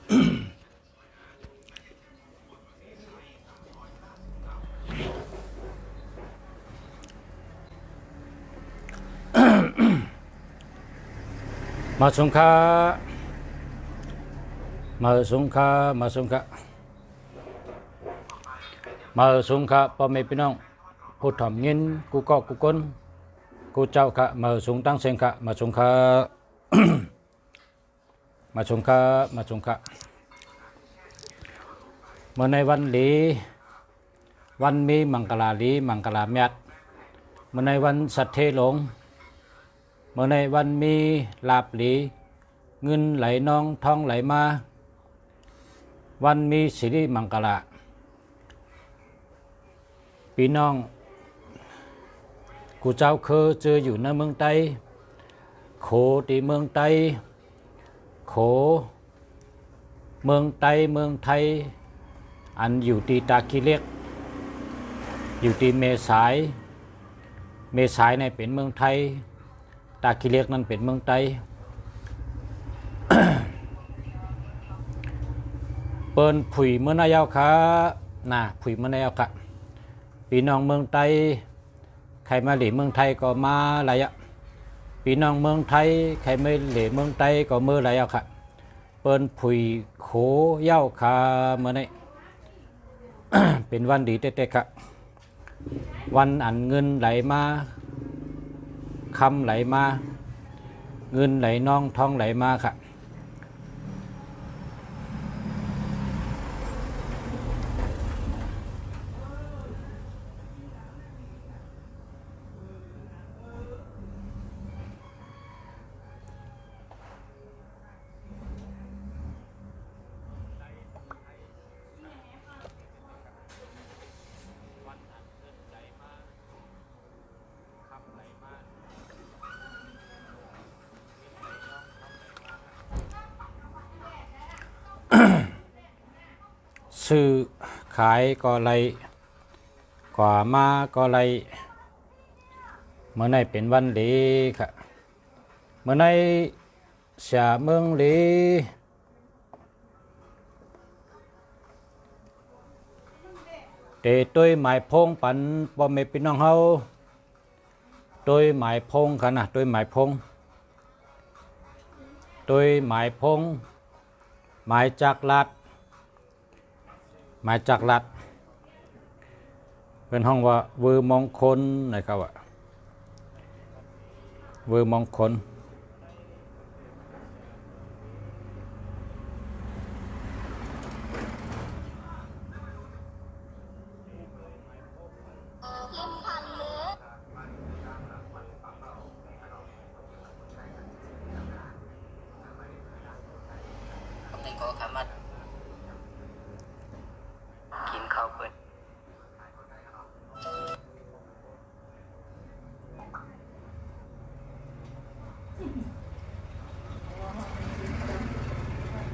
มาสงคามาสงคามาสงคามาสงคาพ่อแม่พี่น้องผู้ทำเงินกูก็กูคนกูเจ้าค่ะมาสงตั้งเสียงค่ะมาสงคา มาสงคามาสงคาเมื่อในวันหลีวันมีมังกรลีมังกรเมียดเมื่อในวันสัตเทหลงเมื่อในวันมีลาบหลีเงินไหลนองทองไหลมาวันมีสิริมังกรพี่น้องกูเจ้าเคยเจออยู่ในเมืองไต้โขที่เมืองไต้โขเมืองไต้เมืองไทยอันอยู่ที่ตาคีเล็กอยู่ที่เมษายในเป็นเมืองไทยตาคีเล็กนั่นเป็นเมืองไต้ เปิ้นผุยเมื่อนายาวค่ะน่ะผุยเมื่อนายาวค่ะพี่น้องเมืองไทยใครมาเหล่เมืองไทยก็มาหลายอ่ะพี่น้องเมืองไทยใครไม่เหล่เมืองไทยก็เมื่อหลายอ่ะค่ะเปิ้นผุยโขเย้าค่ะเมื่อนี้ เป็นวันดีเต๊ะๆค่ะวันอันเงินไหลมาคำไหลมาเงินไหลน้องทองไหลมาค่ะซื้อขายก็ไหลกว่ามาก็ไหลเมื่อในเป็นวันดีค่ะเมื่อในเสียเมืองดีเตต้วยหมายพงปันพ่อแม่พี่น้องเฮาต้วยหมายพงค่ะนะต้วยหมายพงต้วยหมายพงหมายจากลัดหมายจากลัดเป็นห้องว่าเวอร์มงคลนะครับว่าเวอร์มงคลกินข้าวเปิด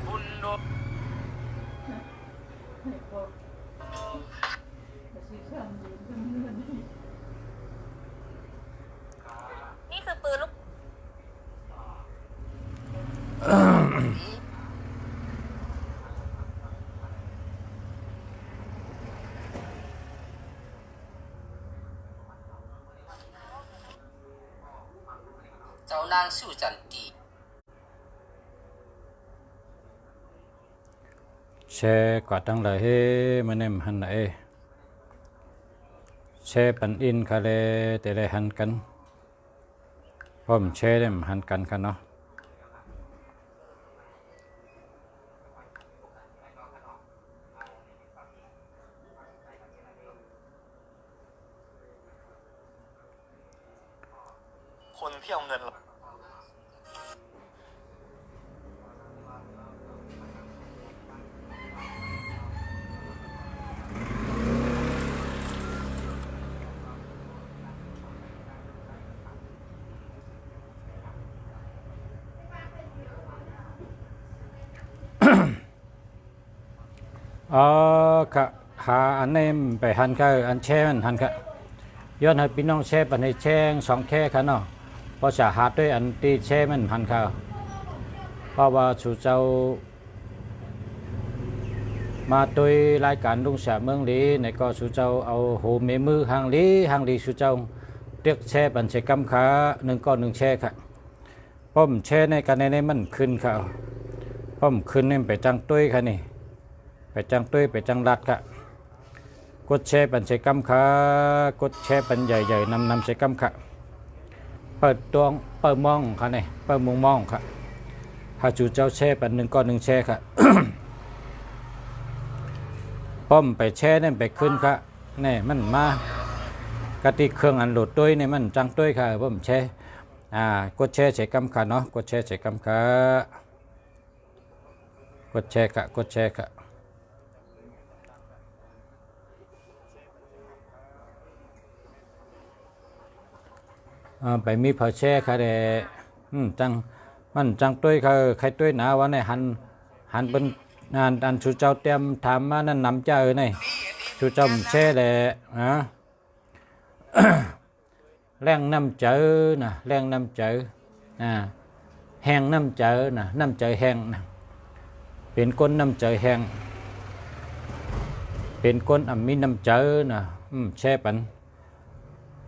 คุณโนนี่คือปืนลูกเจ้านางสู้จันตีแชร์กว่าตั้งหลายเฮ้มันเนี่ยหันไหนแชร์ปันอินคาเลแต่ได้หันกันพร้อมแชร์ได้หันกันกันเนาะคนที่เอาเงินค่ะหาอันนี้ไปหันก็อันแช่มันหันค่ะย้อนให้พี่น้องแช่ปันให้แช่งสองแค่ค่ะเนาะเพราะจะหาด้วยอันที่แช่มันหันค่ะเพราะว่าสู่เจ้า มาโดยรายการลุงเสียเมืองลีในก็สุเจ้าเอาโหเมมือหางลีสุเจ้าเรียกแช่บัญชีกำขา1 ก้อน 1แช่ค่ะป้อมแช่ในกันในมันขึ้นค่ะป้อมขึ้นนี่ไปจังตุ้ยค่ะนี่ไปจังตุ้ยไปจังรัดค่ะกดแช่บัญชีกำขากดแช่ปันใหญ่ๆนำใส่กำค่ะเปิดดวงเปิดมองค่ะนี่เปิดมุงมองค่ะหาจูเจ้าแช่ปัน1 ก้อน 1แช่ค่ะ ป้อมไปแช่นั่นไปขึ้นค่ะนี่มันมากติเครื่องอันโหลดด้วยนี่มันจังด้วยค่ะป้อมแช่กดแช่ใส่กำค่ะเนาะกดแช่ใส่กำค่ะกดแช่ค่ะกดแช่ค่ะไปมีเผาแช่ค่ะแต่จังมันจังด้วยค่ะใครด้วยหนาวันนี้หันเป็นงานอันชูเจ้าเตรียมทำมานั่นนำเจ้านี่ชูเจ้าแช่แหละแรงน้ำเจอนะแรงน้ำเจอแห้งน้ำเจอนะน้ำเจอแห้งนะเป็นก้นน้ำเจอแห้งเป็นก้นมีน้ำเจอนะแช่ปัน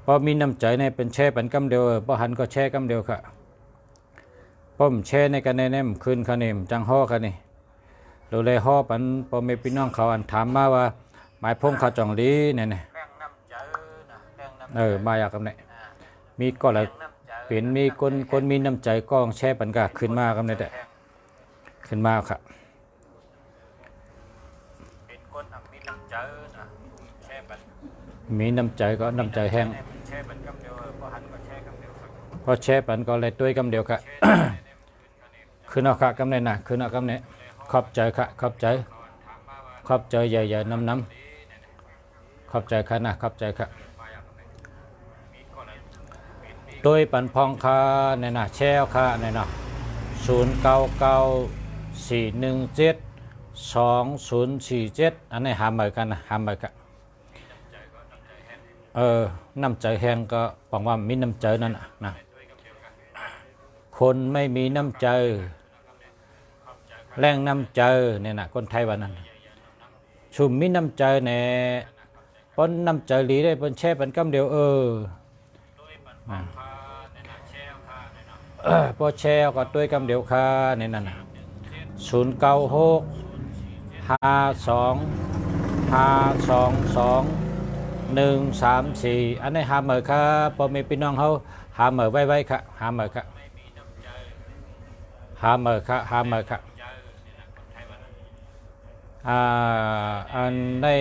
พอมีน้ำใจในเป็นแช่ปันกำเดียวพอหันก็แช่กำเดียวค่ะป้อมแช่ในกันในแนมคืนคะเนมจังห่อค่ะนี่ดูเลยห่อปันพอมีพี่น้องเขาอันถามมาว่าหมายพงเขาจองลีเนี่ยมาอยากกันเนี่ยมีก็เลยเปลี่ยนมีคนมีน้ำใจก้องแช่ปันก็ขึ้นมากันเนี่ยแต่ขึ้นมาค่ะเป็นคนมีน้ำใจนะแช่ปันมีน้ำใจก็น้ำใจแห้งพอแช่ปันก็เลยด้วยกำเดียวค่ะ ขึ้นเอาค่ะกำเนิดนะขึ้นเอากำเนิดขอบใจค่ะขอบใจใหญ่ๆน้ำขอบใจค่ะนะขอบใจค่ะโดยปันพองค่ะในน่ะแช่ค่ะในน่ะ0994172047อันนี้หาเหมือนกันนะหาเหมือนกันน้ำใจแห้งก็บอกว่ามีน้ำใจนั่นนะคนไม่มีน้ำใจแรงน้ำใจเนี่ยนะคนไทยวันนั้นชุมมีน้ำใจเนี่ยปนน้ำใจหลีได้ปนแช่ปันกำเดียวพอแช่ก็ด้วยกำเดียวค่ะเนี่ยนั่นนะ0965222134อันนี้หาเหมือค่ะพอมีพี่น้องเขาหาเหมือไว้ค่ะหาเหมือค่ะหาเหมือค่ะอันได้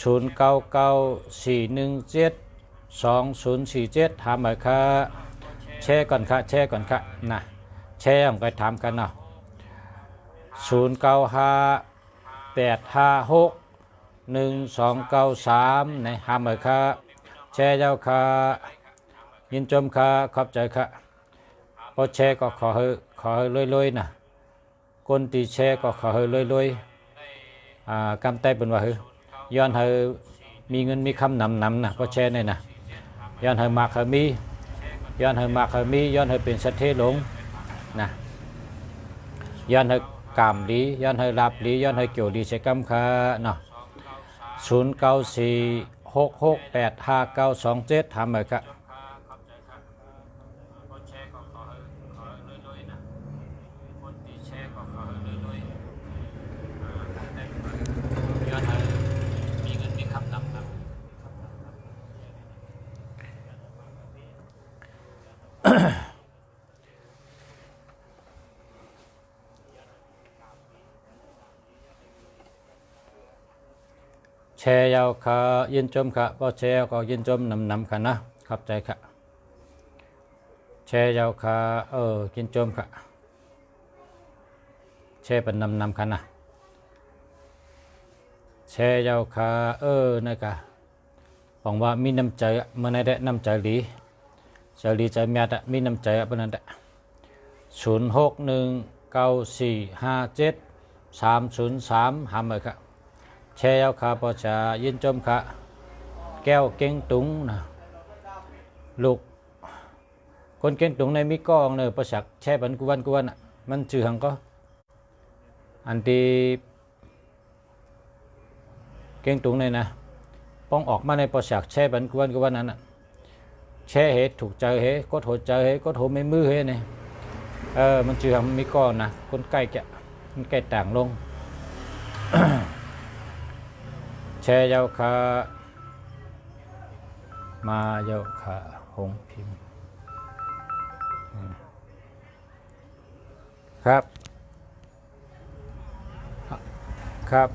0994172047หาเหมือค่ะแช่ก่อนค่ะนะแช่ผมก็ถามกันเนาะ0958561293ในหาเหมือค่ะแช่เจ้าค่ะยินชมค่ะขอบใจค่ะพอแช่ก็ขอให้รวยๆนะคนที่แช่ก็ขอให้รวยๆกำไต้เป็นว่าย้อนให้มีเงินมีคำนำนะพอแช่นี่นะย้อนให้มากให้มีย้อนให้มากให้มีย้อนให้เป็นสัตย์เทหลงนะย้อนให้กามดีย้อนให้ลาบดีย้อนให้เกี่ยวดีใช้กำค่ะเนาะ0946685927ทำเลยครับแชร์ยาวค่ะยินชมค่ะพอแชร์ก็ยินชมนำค่ะนะขอบใจค่ะแชร์ยาวค่ะยินชมค่ะแชร์เป็นนำค่ะนะแชร์ยาวค่ะนะคะหวังว่ามีน้ำใจเมื่อไหร่ได้น้ำใจหลีใจเมียดมีน้ำใจเป็นนั่นแหละ0619457303หาเลยค่ะแชร์เอาค่ะพอจะยินชมค่ะแก้วเก่งตุงนะลูกคนเก่งตุงในมีกองเนอประสักแช่บันกุวันมันชื่อหังก็อันที่ เก่งตุงเลยนะป้องออกมาในประสักแช่บันกวนกวันนั้นแช่เหตุถูกใจเหตุก็โถใจเหตุก็โถไม่มือเหตุเนี่ยมันจือมันมีก้อนนะคนใกล้แกมันใกล้ต่างลง แช่เยาคามาเยาคาหงพิมพ์ครับครับ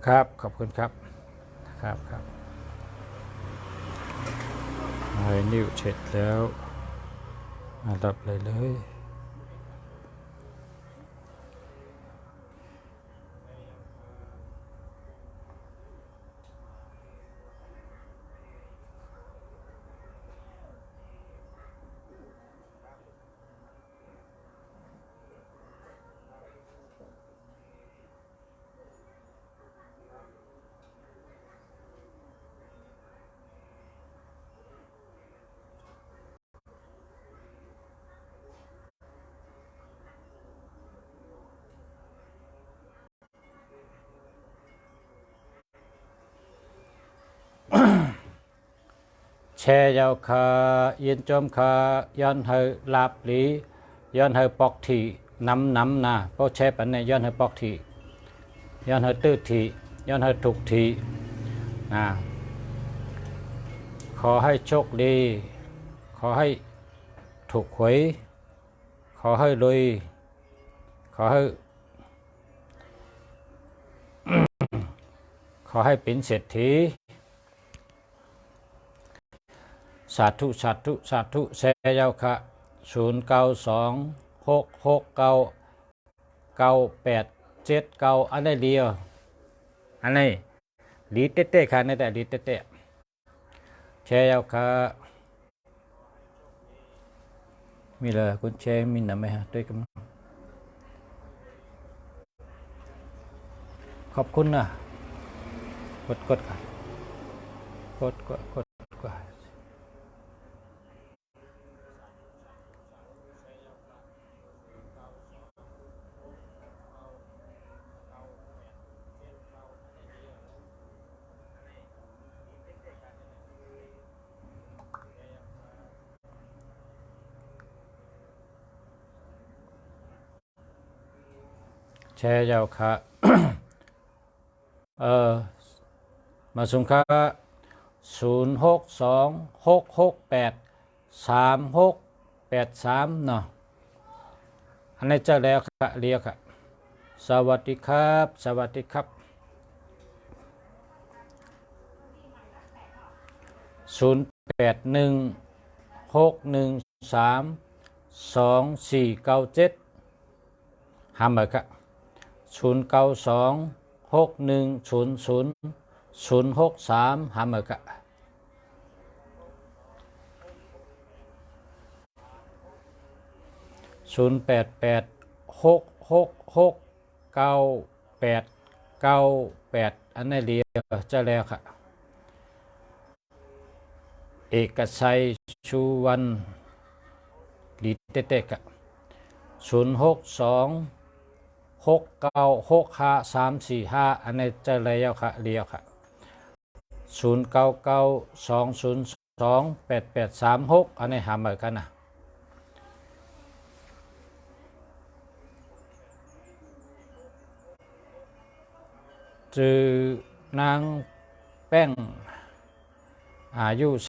ครับขอบคุณครับครับครับนิ้วเสร็จแล้วมาดับเลยแช่เยาคาเย็นจอมคาย้อนเฮลาบหลีย้อนเฮปอกทีน้ำนะเพราะแช่ปันเนี่ยย้อนเฮปอกทีย้อนเฮตื้อทีย้อนเฮถูกทีนะขอให้โชคดีขอให้ถูกหวยขอให้รวยขอให้เป็นเศรษฐีสาธุสาธุสาธุเสยเจ้าค่ะ0926699879อันได้เดียวอันนี้ลีเต้ๆค่ะในแต่ลีเต้ๆแชร์เจ้าค่ะมีเลยคุณแชร์มีหนไหมฮะด้วยกันขอบคุณนะกดค่ะกดแชร์เจ้าค่ะมาส่งค่ะ0626683683เนาะอันนี้จะแล้วค่ะเรียกค่ะสวัสดีครับสวัสดีครับ0816132497ห้ามเลยครับ0926100063ห้ามเลยครับ0886669898อันนี้เรียกจะแล้วค่ะเอกชัยชูวันลีเต้ๆครับ0626965345อันนี้จะแล้วค่ะเรียกค่ะ0992028836อันนี้หาเหมือนกันนะจือนางแป้งอายุ32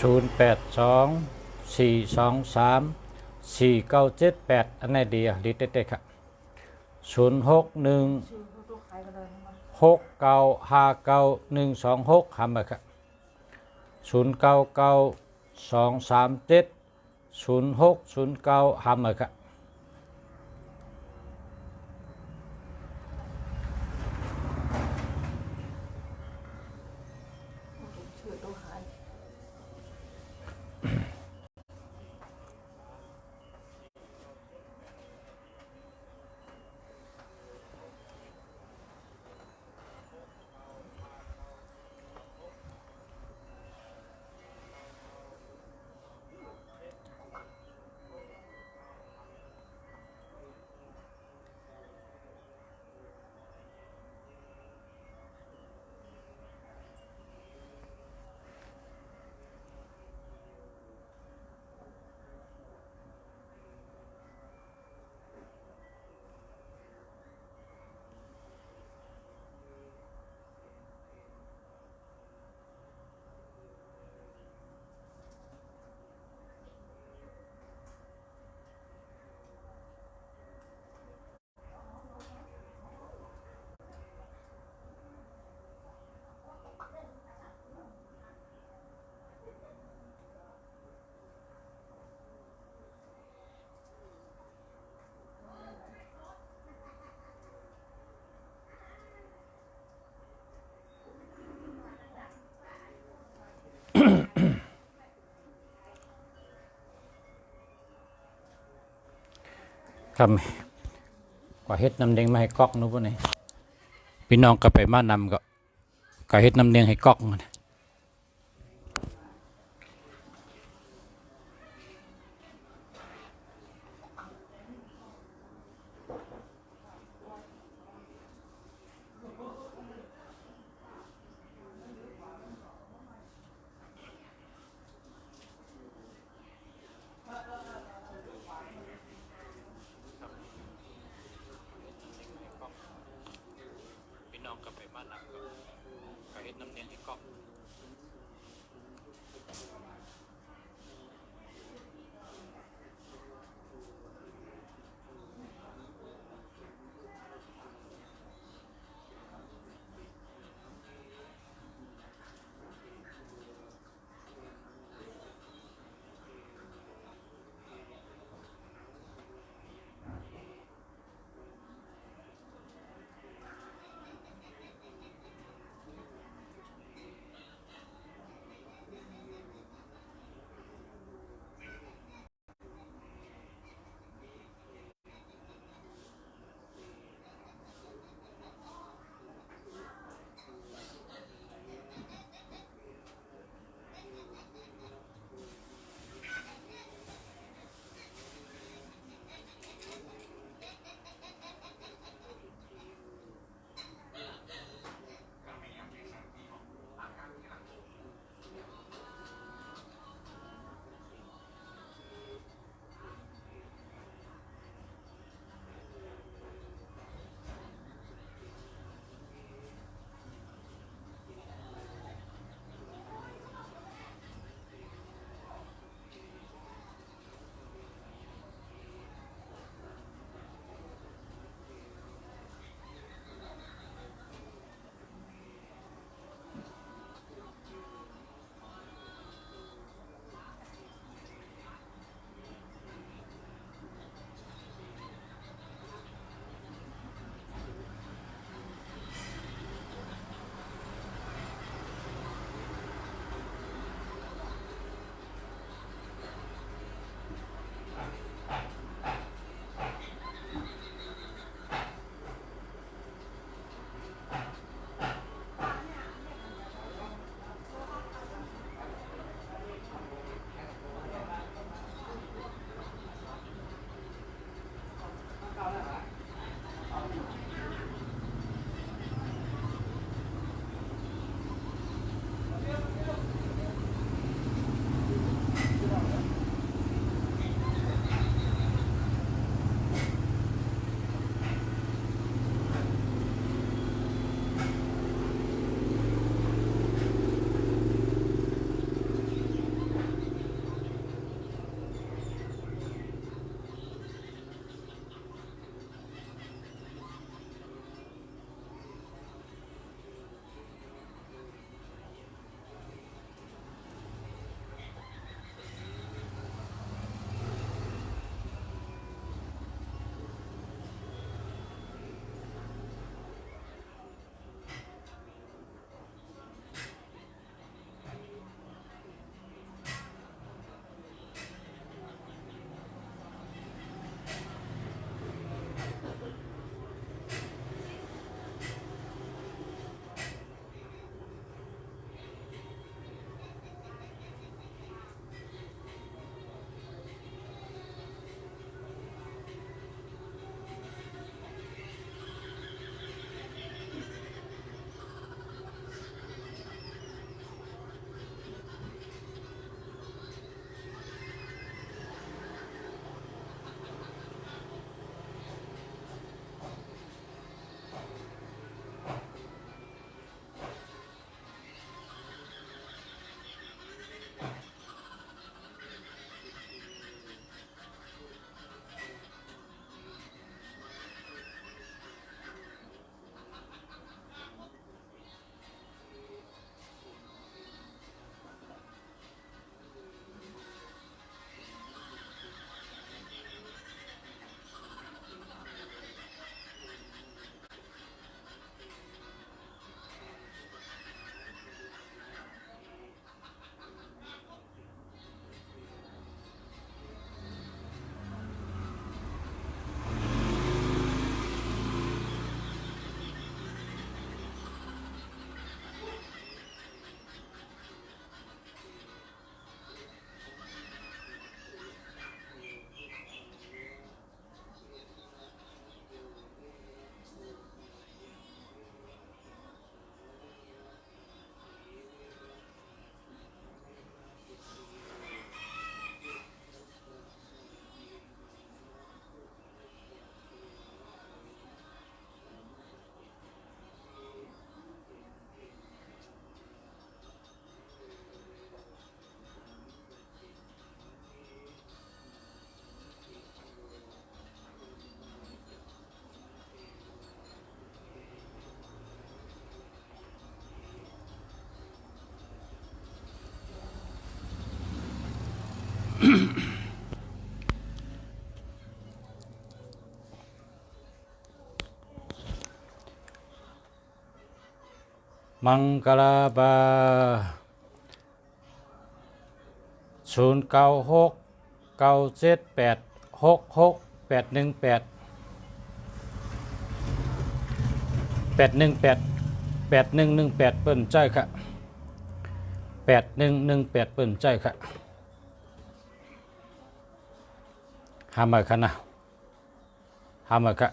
0824234978อันไหนดีอ่ะลิตเต้ๆครับ0616959126ทำไปครับ0992370609ทำไปครับครับกว่าเฮ็ดน้ำเด้งมาให้ก๊อกนู้นพวกนี้พี่น้องก็ไปมานำก็เฮ็ดน้ำเด้งให้ก๊อกมันพี่น้องก็ไปมานำก็เฮ็ดน้ำเด้งให้ก๊อก มังกลาบา0969786681881818เปิ้นใจค่ะ8118เปิ้นใจค่ะหามาค่ะนะหามาค่ะ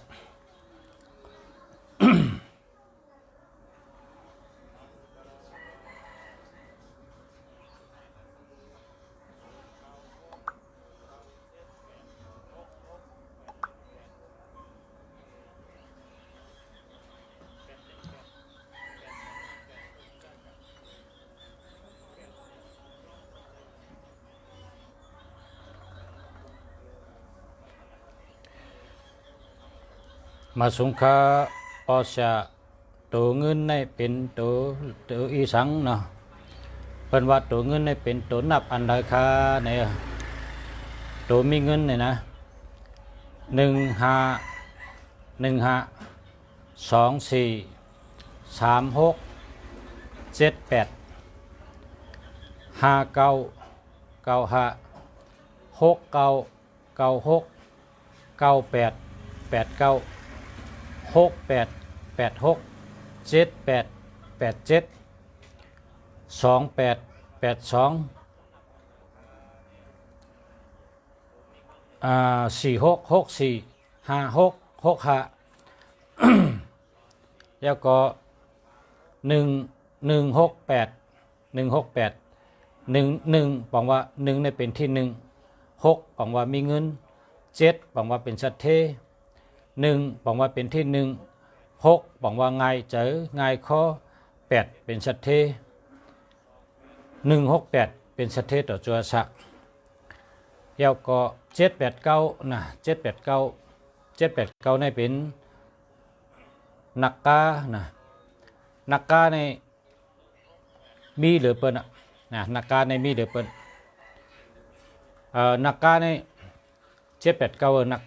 มาสงขาปอชะตัวเงินในเป็นตัวอีสังเนาะเพิ่นว่าตัวเงินในเป็นตัวนับอันใดคะเนี่ยตัวมีเงินเนี่ยนะ466456แล้วก็1บอกว่า1ในเป็นที่1 6บอกว่ามีเงิน7บอกว่าเป็นสัตเท1บอกว่าเป็นที่1 6บอกว่าง่ายเจอง่ายข้อ8เป็นสัตเท168เป็นสัตเทต่อจัวสะแล้วก็789นะ789ในเป็นนักกานะนักกาในมีเหลือเปิ้นนะนักกาในมีเหลือเปิ้นนักกาใน789นัก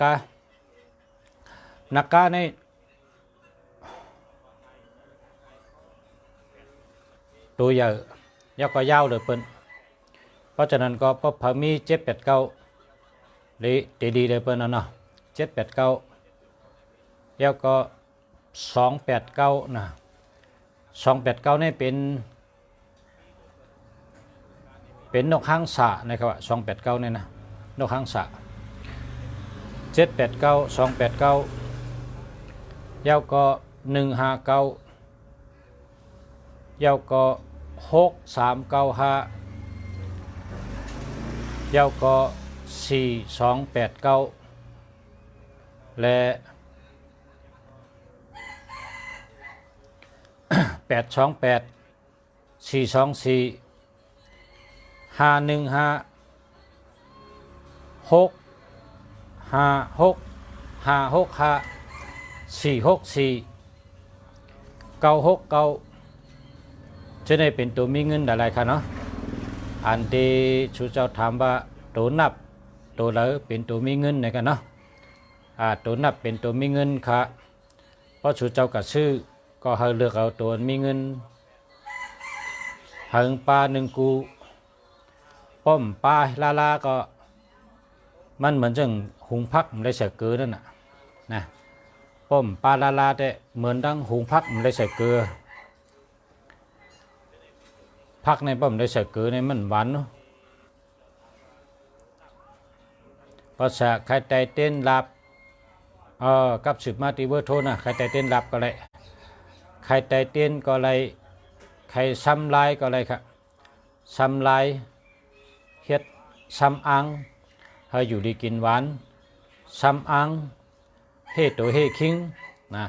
กาในตัวใหญ่แล้วก็ยาวเหลือเปิ้นเพราะฉะนั้นก็พอมี789เลยดีเลยเปิ้นเนาะ789แล้วก็289นะ289นี่เป็นนกหางสะนะครับว่า289นี่นะนกหางสะ789 289แล้วก็159แล้วก็6395แล้วก็4289และ828 424 515 656 565 464 969จะได้เป็นตัวมีเงินอะไรคะเนาะอันที่ชูเจ้าถามว่าตัวนับตัวแล้วเป็นตัวมีเงินไหนกันเนาะตัวนับเป็นตัวมีเงินค่ะเพราะชูเจ้ากับชื่อก็ให้เลือกเอาตัวมีเงินหึงปลา1กูป้อมปลาลาก็มันเหมือนจังหุงพักมันได้ใส่เกลือนั่นนะป้อมปลาลาแต่เหมือนดังหุงพักมันได้ใส่เกลือพักในป้อมได้ใส่เกลือในมันหวานเนาะภาษาใครใจเต้นหลับกับสืบมาติเวอร์โทนะใครใจเต้นหลับก็เลยใครใจเต้นก็เลยใครซ้ำลายก็เลยครับซ้ำลายเฮ็ดซ้ำอังให้อยู่ดีกินหวานซ้ำอังเฮตัวเฮคิงนะ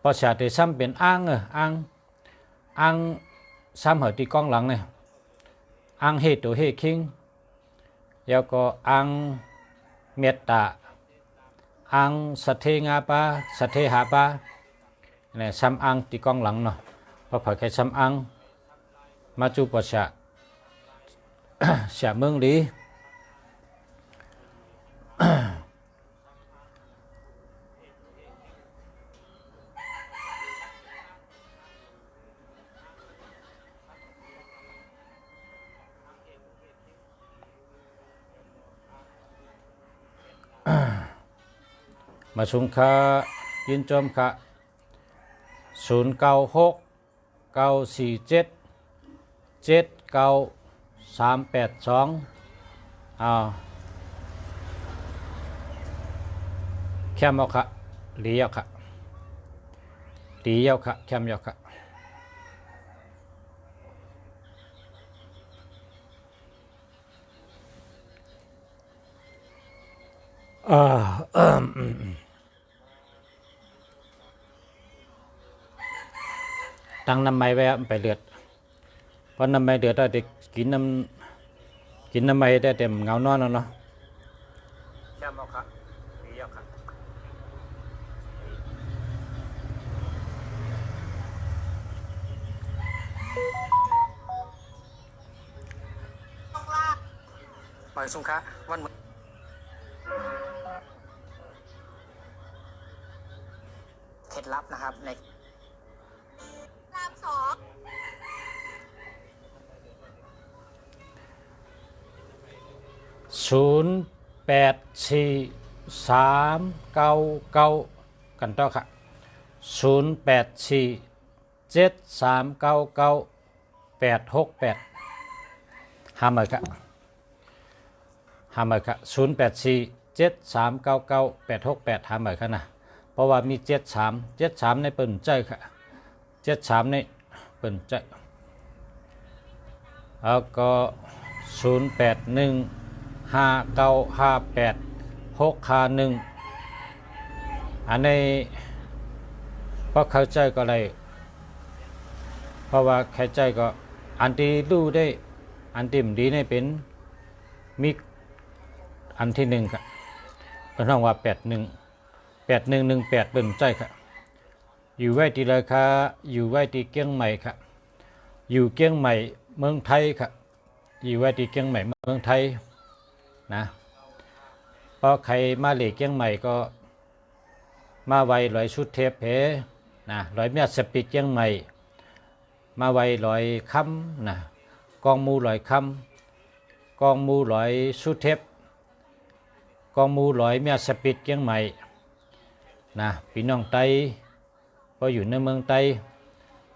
ภาษาที่ซ้ำเป็นอังอังซ้ำเหตีกล้องหลังเนี่ยอังเฮตัวเฮคิงแล้วก็อังเมตตาอังสัทเทงาปาสัทเทหาปาเนี่ยซ้ำอังตีกล้องหลังเนาะพอเผยแค่ซ้ำอังมาจูปะชะ เสียเมืองลี มาชุมค่ะยินจมค่ะ0969477932แคมเอาค่ะหลีเอาค่ะหลีเอาค่ะแคมเอาค่ะตั้งน้ำไม้ไว้ไปเลือดเพราะน้ำไม้เดือดได้กินน้ำไม้ได้เต็มเงานอนแล้วเนาะแค่เอาครับดีเอาครับหมายสุงคะวันเคล็ดลับนะครับในตามสอง084399กันต่อค่ะ0847399868ห้าหมื่นค่ะ0847399868ห้าหมื่นค่ะนะเพราะว่ามี73ในเปิ่นใจค่ะ73ในเปิ่นใจแล้วก็0815958651อันนี้เพราะเข้าใจก็เลยเพราะว่าเข้าใจก็อันที่ดูได้อันที่ดีนี่เป็นมีอันที่1ค่ะเป็นห้องว่า818118เป็นใจค่ะอยู่ไว้ที่เลยค่ะอยู่ไว้ที่เกียงใหม่ค่ะอยู่เกียงใหม่เมืองไทยค่ะอยู่ไว้ที่เกียงใหม่เมืองไทยนะพอใครมาเหลีเกียงใหม่ก็มาไวลอยชุดเทปเพนะลอยเมียสปิดเกียงใหม่มาไวลอยคำนะกองมูลอยคำกองมูลอยชุดเทปกองมูลอยเมียสปิดเกียงใหม่นะพี่น้องไตพออยู่ในเมืองไต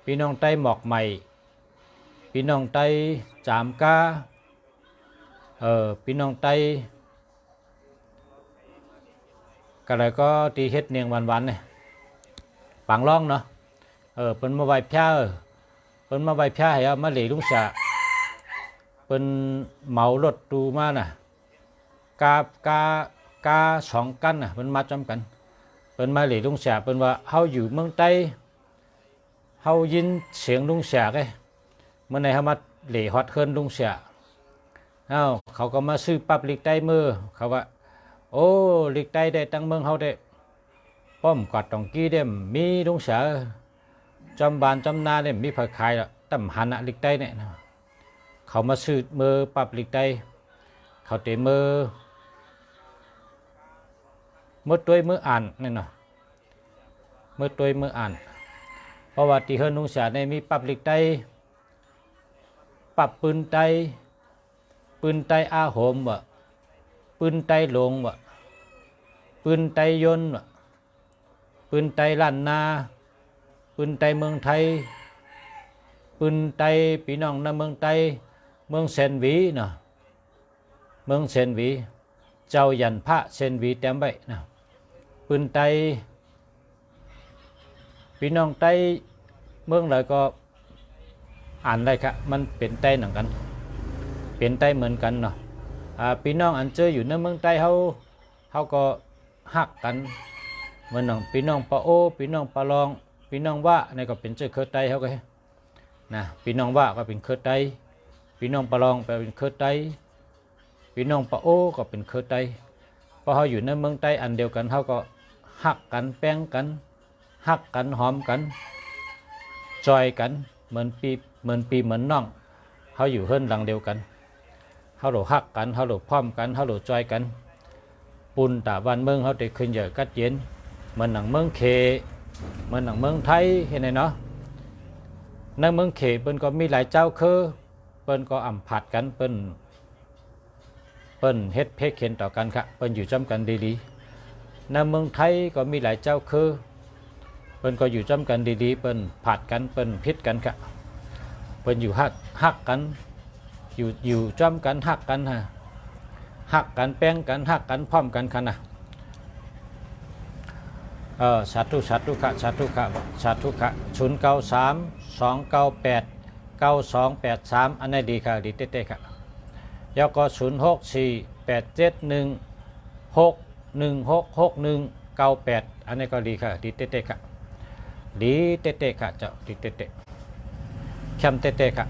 พี่น้องไตหมอกใหม่พี่น้องไตจามกาพี่น้องไตก็เลยก็ตีเฮ็ดเนียงวันๆเนี่ยปังร้องเนาะเปิ้นมาไหว้พระเปิ้นมาไหว้พระให้เอามาเหลีลุงสะเปิ้นเหมารถตูมาน่ะกา2กันน่ะเปิ้นมาจำกันเปิ้นมาเหลีลุงสะเปิ้นว่าเฮาอยู่เมืองไต้เฮายินเสียงลุงสะไงเมื่อไหร่เฮามาเหลีฮอดเฮิรนลุงสะเขาก็มาซื้อปั๊บลิกไต้มือเขาว่าโอ้ลิกไต้ได้ตั้งเมืองเฮาได้ป้อมกอดตองกี้ได้มีลุงเสือจำบานจำนาได้มีเผยขายตั้มหันลิกไต้เนี่ยเขามาซื้อมือปั๊บลิกไต้เขาเตะมือตัวมืออ่านนี่เนาะมือตัวมืออ่านเพราะว่าที่เฮิรนลุงเสือได้มีปั๊บลิกไต้ปั๊บปืนไต้อาโหมวะปืนไต้หลงวะปืนไต้ยนต์วะปืนไต้ล้านนาปืนไต้เมืองไทยปืนไต้พี่น้องในเมืองไต้เมืองเซนวีเนาะเมืองเซนวีเจ้ายันพระเซนวีเต็มไปนะปืนไต้พี่น้องไต้เมืองไหนก็อ่านได้ครับมันเป็นไต้เหมือนกันเป็นไต้เหมือนกันเนาะพี่น้องอันเจออยู่ในเมืองไต้เขาก็ฮักกันเหมือนน้องพี่น้องปะโอพี่น้องปะลองพี่น้องว่าในก็เป็นเจ้าเคยไต้เขาก็นะพี่น้องว่าก็เป็นเคยไต้พี่น้องปะลองเป็นเคยไต้พี่น้องปะโอก็เป็นเคยไต้พอเขาอยู่ในเมืองไต้อันเดียวกันเขาก็ฮักกันแป้งกันฮักกันหอมกันจอยกันเหมือนปีเหมือนน้องเขาอยู่เฮิรนหลังเดียวกันเขาหลฮักกันเขาหลพร้อมกันเขาหลจอยกันปุ่นตาวันเมืองเขาได้ขึ้นเยอะกัดเย็นเหมือนหนังเมืองเขเหมือนหนังเมืองไทยเห็นไหมเนาะในเมืองเขเปิ้นก็มีหลายเจ้าคือเปิ้นก็อ่ำผัดกันเปิ้นเฮ็ดเพกเข็นต่อกันครับเปิ้นอยู่จำกันดีๆ ในเมืองไทยก็มีหลายเจ้าคือเปิ้นก็อยู่จำกันดีๆเปิ้นผัดกันเปิ้นพิษกันค่ะเปิ้นอยู่ฮักกันอยู่จำกันฮักกันฮะฮักกันแป้งกันฮักกันพร้อมกันค่ะนะสาธุค่ะสาธุค่ะ093 298 9283อันนี้ดีค่ะดีเต้ๆค่ะแล้วก็0648716198อันนี้ก็ดีค่ะดีเต้ๆค่ะดีเต้ๆค่ะเจ้าดีเต้ๆแคมเต้ๆค่ะ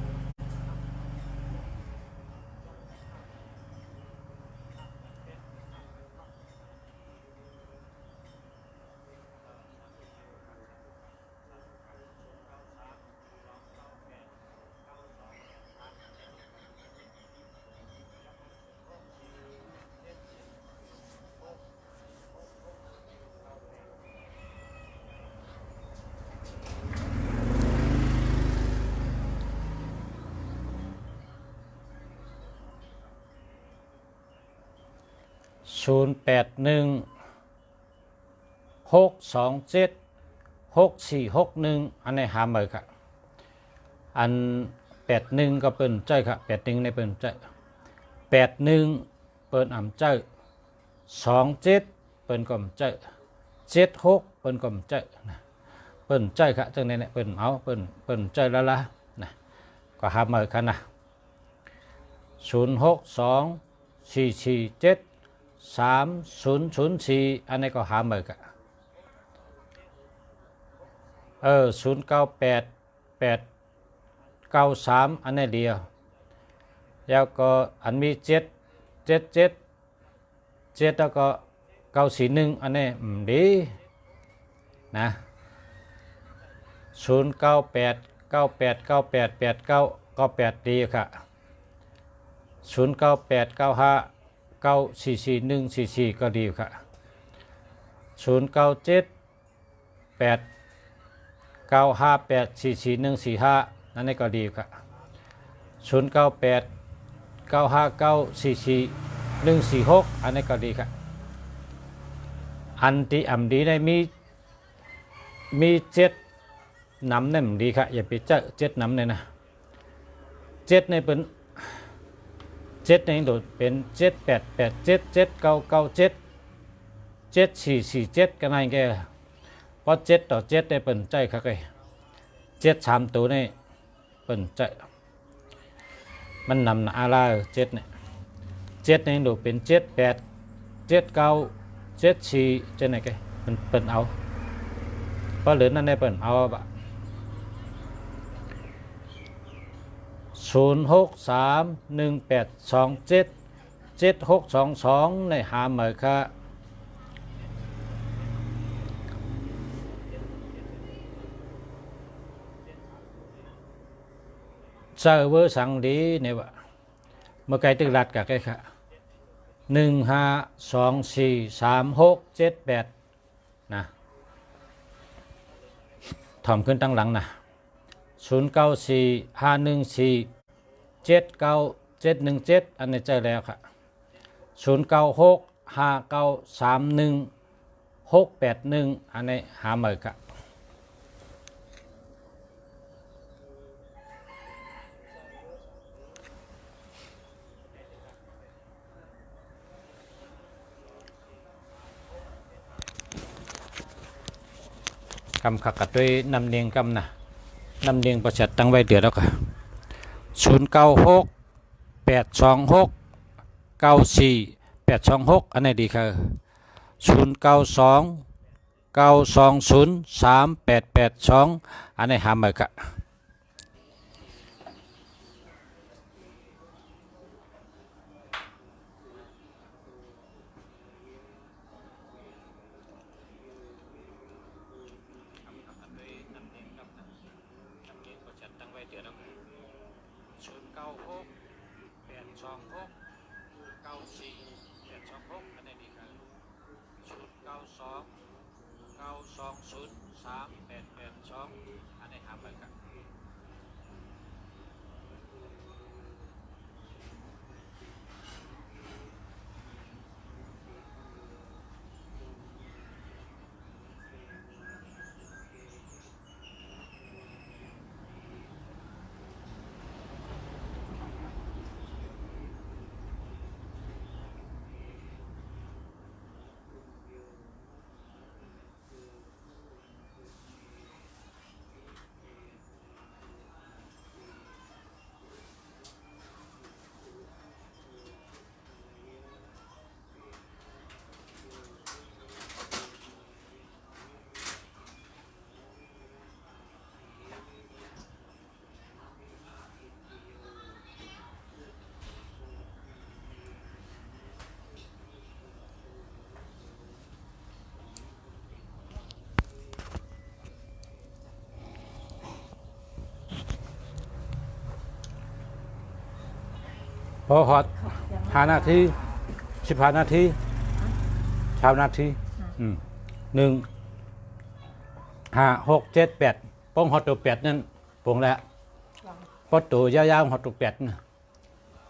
0816276461อันนี้หาเมอค่ะอัน81ก็เปิ้นใจค่ะ81ในเปิ้นใจ81เปิ้นอ่ำใจ27เปิ้นก็อ่ำใจ76เปิ้นก็อ่ำใจนะเปิ้นใจค่ะจังนี้เนี่ยเปิ้นเอาเปิ้นใจแล้วล่ะนะก็หาเมอค่ะนะ0624473004อันนี้ก็หาเมอค่ะ098893อันนี้เดียวแล้วก็อันมี777แล้วก็941อันนี้ดีนะ0989898889ดีค่ะ098959444144ก็ดีค่ะ097895844145นั่นก็ดีค่ะ098959444146อันนี้ก็ดีค่ะอันที่อ่ำดีได้มี7น้ำเนี่ยดีค่ะอย่าไปเจอ7น้ำเนี่ยนะ7ในเป็น7ในโดดเป็น788779977447กันไงแกเพราะ7ต่อ7ได้เป็นใจค่ะแก7 3ตัวนี่เป็นใจมันนำอะไร7เนี่ย7ในโดดเป็น787974จะไหนแกมันเป็นเอาเพราะเหลือนั่นได้เป็นเอาบะ063182777622ในหาเหมอค่ะเซิร์ฟเวอร์สั่งดีเนี่ยวะเมื่อไกลตึกรัดกับไกลค่ะ15243678นะถ่อมขึ้นตั้งหลังนะ094514791717อันนี้เจอแล้วค่ะ0965931681อันนี้หาเหมอค่ะคำขักกันด้วยนำเนียงกำนะนำเนียงประชัดตั้งไว้เดือดแล้วค่ะ096826942826อันนี้ดีค่ะ0929203882อันนี้หาเหมอค่ะอันนี้หาเหมอค่ะ พอฮอด5 นาที15 นาทีชาวนาที1 5 6 7 8ป้องฮอตตัว8นั่นปงแล้วปอตัวยาวๆฮอตตัว8นะ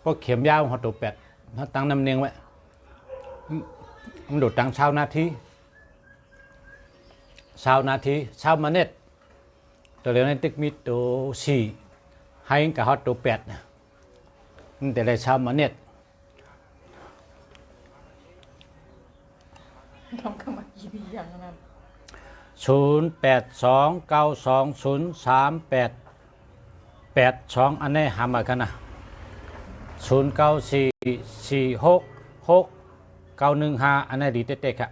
ปอเข็มยาวฮอตตัว8ถ้าตั้งน้ำเนียงไว้มันโดดตั้งชาวนาทีชาวมาเน็ตตัวเร็วในติ๊กมีตัว4ให้กับฮอตตัว8นะมันแต่ละชาวมาเน็ตทำกันมากี่ปีอย่างนั้น0829203882อันนี้หามากันนะ0944666915อันนี้ดีเต๊ะๆครับ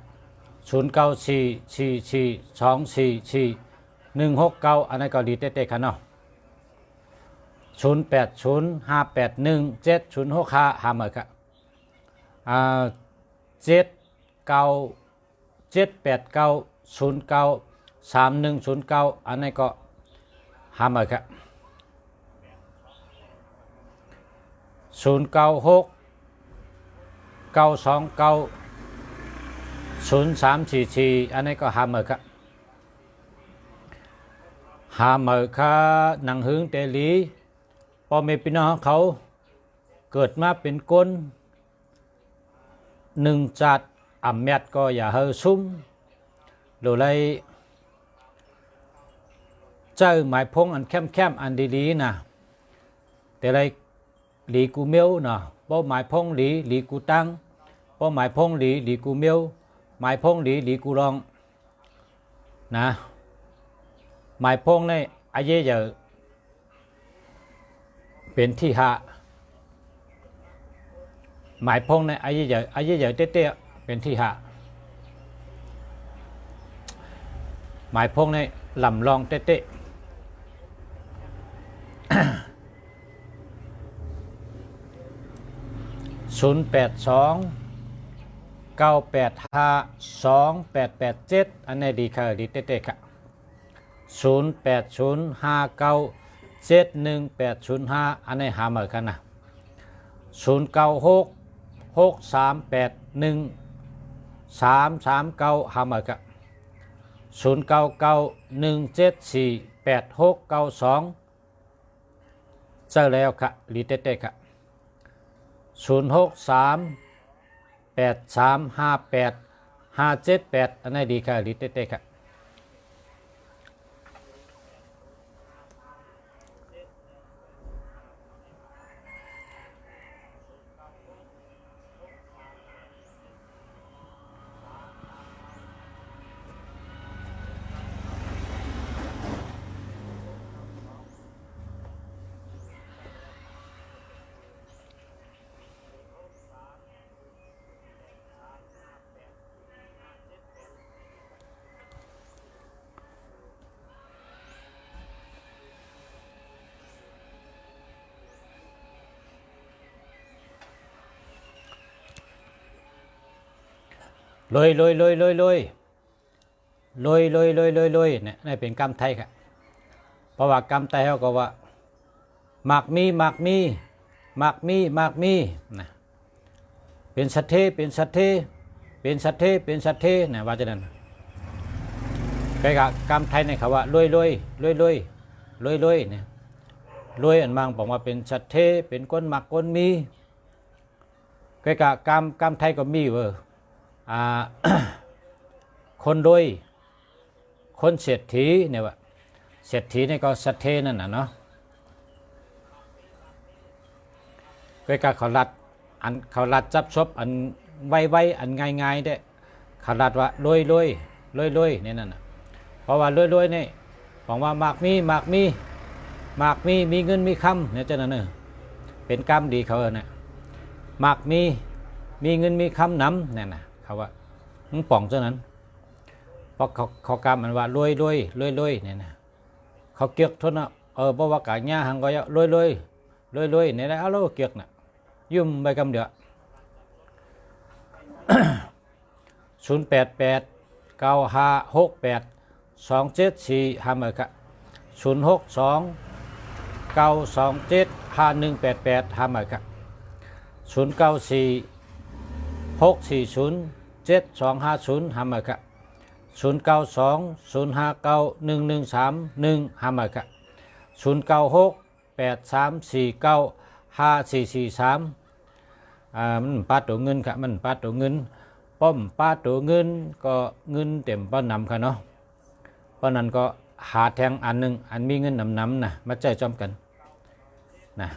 0944244169อันนี้ก็ดีเต๊ะๆครับเนาะ0805817065หามาครับ7893109อันนี้ก็หามาครับ0969290344อันนี้ก็หามาครับหามาค่ะหนังหึงเตลีพอเมพี่น้องเขาเกิดมาเป็นคน1จัดอำแมดก็อย่าเฮอซุ่มโดยเลยเจ้าหมายพงอันเข้มอันดีๆนะแต่ไรหลีกูเมียวนะบ่หมายพงหลีกูตั้งบ่หมายพงหลีกูเมียวหมายพงหลีกูรองนะหมายพงในอาเยจะเป็นที่หาหมายพงในอาเยเต้ๆเป็นที่หาหมายพงในลำลองเต้ๆ0829852887อันนี้ดีค่ะดีเต้ๆค่ะ0805971805อันนี้หามากันนะ0966381339หามากัน0991748692เจอแล้วค่ะดีเต้ๆค่ะ0638358578อันนี้ดีค่ะดีเต้ๆค่ะลอยเนี่ยนี่เป็นกรรมไทยครับเพราะว่ากรรมไทยเขาก็ว่าหมากมีนะเป็นสัตเทนะว่าจะนั้นใครกับกรรมไทยเนี่ยเขาว่าลอยเนี่ยลอยอันบางบอกว่าเป็นสัตเทเป็นก้นหมักก้นมีใครกับกรรมไทยก็มีเว้อคนรวยคนเศรษฐีเนี่ยว่าเศรษฐีนี่ก็สัตเทนั่นน่ะเนาะก็การเขารัดจับซบอันไวอันง่ายๆได้เขารัดว่ารวยเนี่ยนั่นน่ะเพราะว่ารวยนี่บอกว่ามากมีมีเงินมีคำเนี่ยจะนั่นเป็นกรรมดีเขาเนี่ยมากมีเงินมีคำนำเนี่ยนะเขาว่ามึงป่องเท่านั้นเพราะเขากรรมมันว่ารวยเนี่ยนะเขาเกียกทนนะเพราะว่ากาญาหังก็รวยเนี่ยนะเอาแล้วเกียกน่ะยุ่มไปกำเดียว0889568274หามาครับ0629275188หามาครับ หามาค่ะ0920591131หามาค่ะ096834954443มันป้าตัวเงินค่ะมันป้าตัวเงินป้อมป้าตัวเงินก็เงินเต็มป้อนำค่ะเนาะเพราะนั้นก็หาแทงอันหนึ่งอันมีเงินนำนะมาใจจอมกันนะ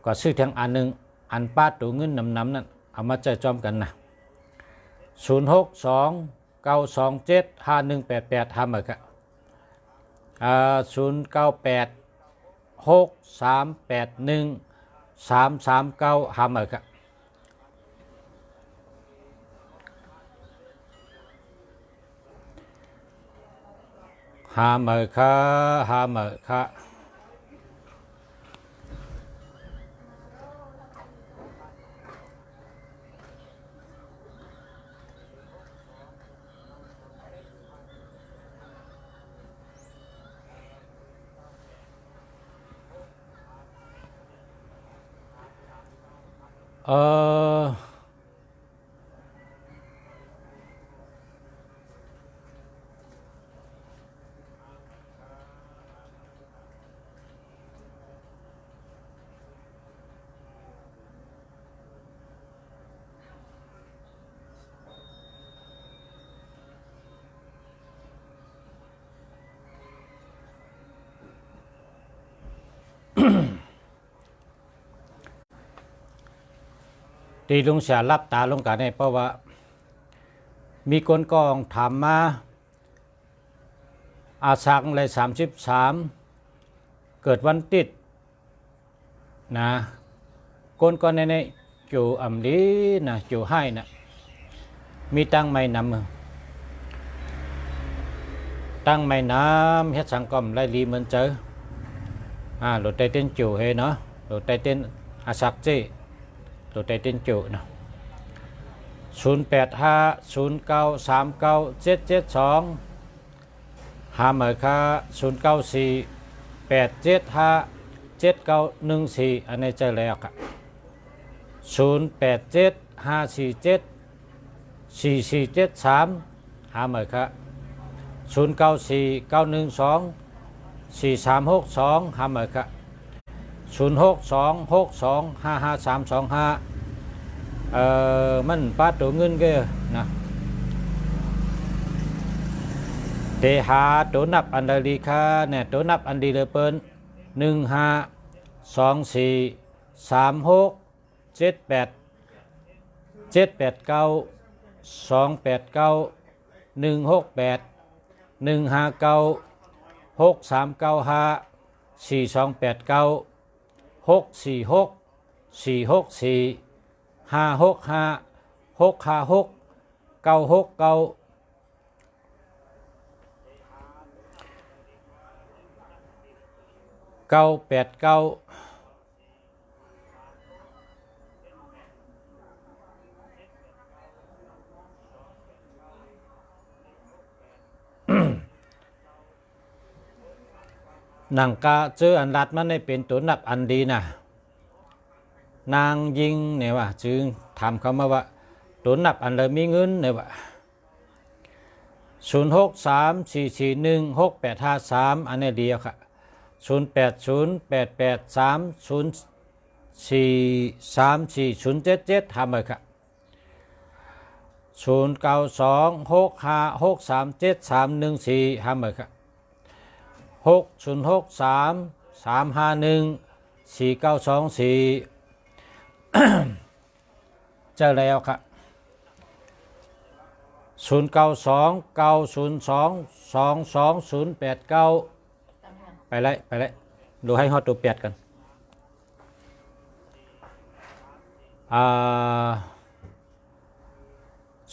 ก็ซื้อแทงอันหนึ่งอันป้าตัวเงินนำนั่นเอามาใจจอมกันนะ0629275188หามาค่ะ0986381339หามาค่ะหามาค่ะเออตีลุงเสียรับตาลงกันเนี่ยเพราะว่ามีคนกองถามมาอาสังเลย33เกิดวันติดนะคนก็ในจู่อ่ำลีนะจู่ให้นะมีตั้งไม่นำตั้งไม่น้ำเฮ็ดสังกอมไล่ลีเหมือนเจอหลุดใจเต้นจู่เฮเนาะหลุดใจเต้นอาสักจีหลุดใจเต้นจู่นะ0850939772หาเหมือค่ะ0948757914อันนี้เจอแล้วค่ะ0875474473หาเหมือค่ะ0949124362หาเหมือค่ะ0626255325มันป้าตัวเงินก็นะเตหาตัวนับอันดาลีค่ะเนี่ยตัวนับอันดีเลยเปิ้นหนังกาเจออันรัดมันได้เป็นตัวนับอันดีนะนางยิงเนี่ยว่าจึงถามเขามาว่าตัวนับอันเลยมีเงินเนี่ยว่า0634416853อันนี้เดียวค่ะ080830434077ทำเลยค่ะ0926563731ทำเลยค่ะ6063351494เจอแล้วครับ0929022089ไปเลยดูให้ฮอตตัว8กัน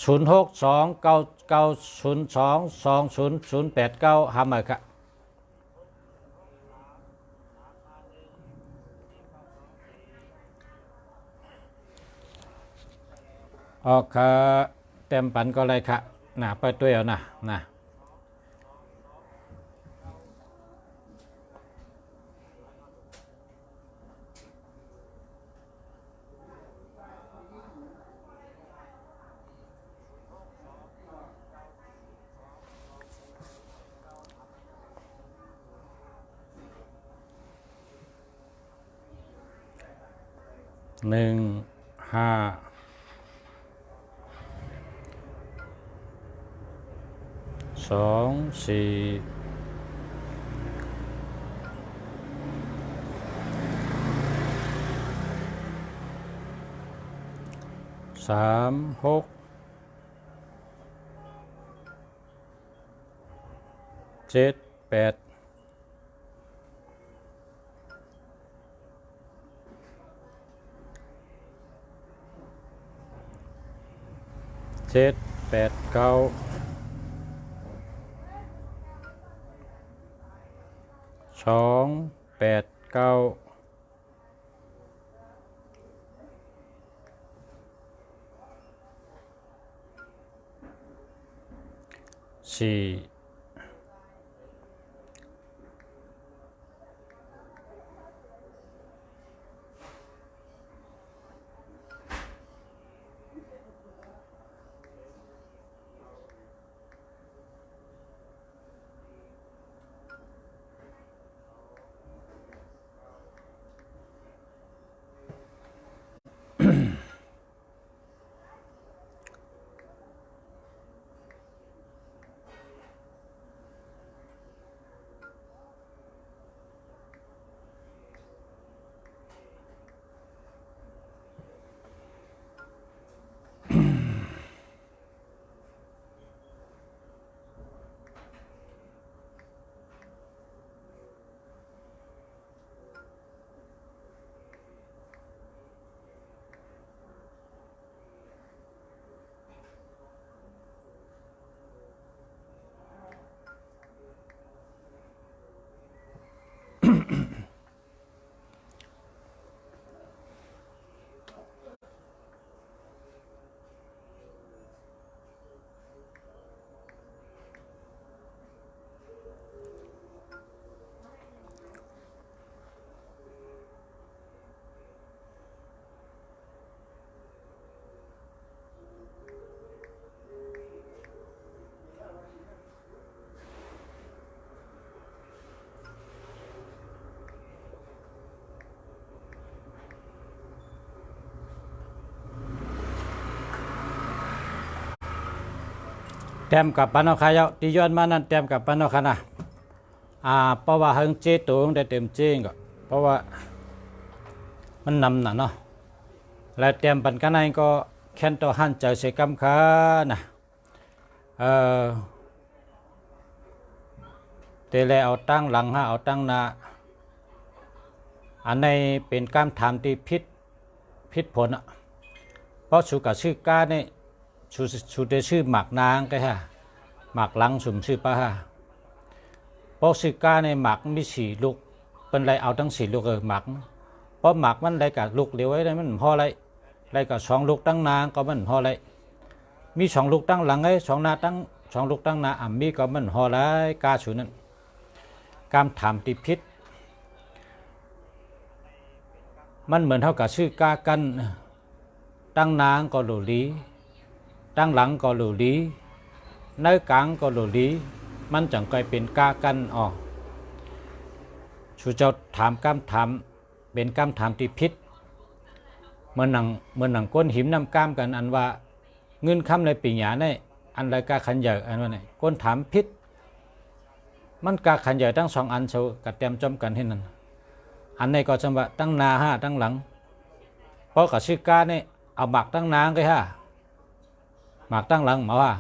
0629922089ทำเลยครับออกค่ะเต็มปันก็เลยค่ะไปตัวเอานะ 7 8 7 8 9 2 8 9 4 แต้มกับปานเอาขายเอาที่ย้อนมานั่นแต้มกับปานเอาขนาดเพราะว่าเฮงเจตัวได้เต็มเจงก็เพราะว่ามันนำน่ะเนาะและแต้มปันกันในก็แค่นตัวหันใจเสกำค้านะเตะแล้วเอาตั้งหลังเอาตั้งหน้าอันในเป็นการถามที่พิษผลอ่ะเพราะชูกับชื่อก้าเนี่ยชูได้ชื่อหมากนางก็ฮะหมากหลังสุ่มชื่อป้าฮะเพราะชื่อก้าในหมากมีสี่ลูกเป็นไรเอาทั้งสี่ลูกหมากเพราะหมากมันไรกับลูกเดียวไว้ได้มันพอไรกับสองลูกตั้งนางก็มันพอไรมีสองลูกตั้งหลังไอ้สองลูกตั้งนามีก็มันพอไรกาชูนั้นการถามที่พิษมันเหมือนเท่ากับชื่อกากันตั้งนางก็หลุลีตั้งหลังก็หลุลีในกลางก็หลุลีมันจังกลายเป็นกากันชูเจ้าถามคำถามเป็นคำถามที่พิษเหมือนหนังก้นหิมน้ำก้ามกันอันว่าเงินคำในปีหยาในอันไรกาขันใหญ่อันว่าไหนก้นถามพิษมันกาขันใหญ่ตั้งสองอันเท่ากับเต็มจอมกันที่นั่นอันในก็จำว่าตั้งนาตั้งหลังเพราะกับชื่อกาเนี่ยเอาหมักตั้งนางก็หมักตั้งหลังมาว่า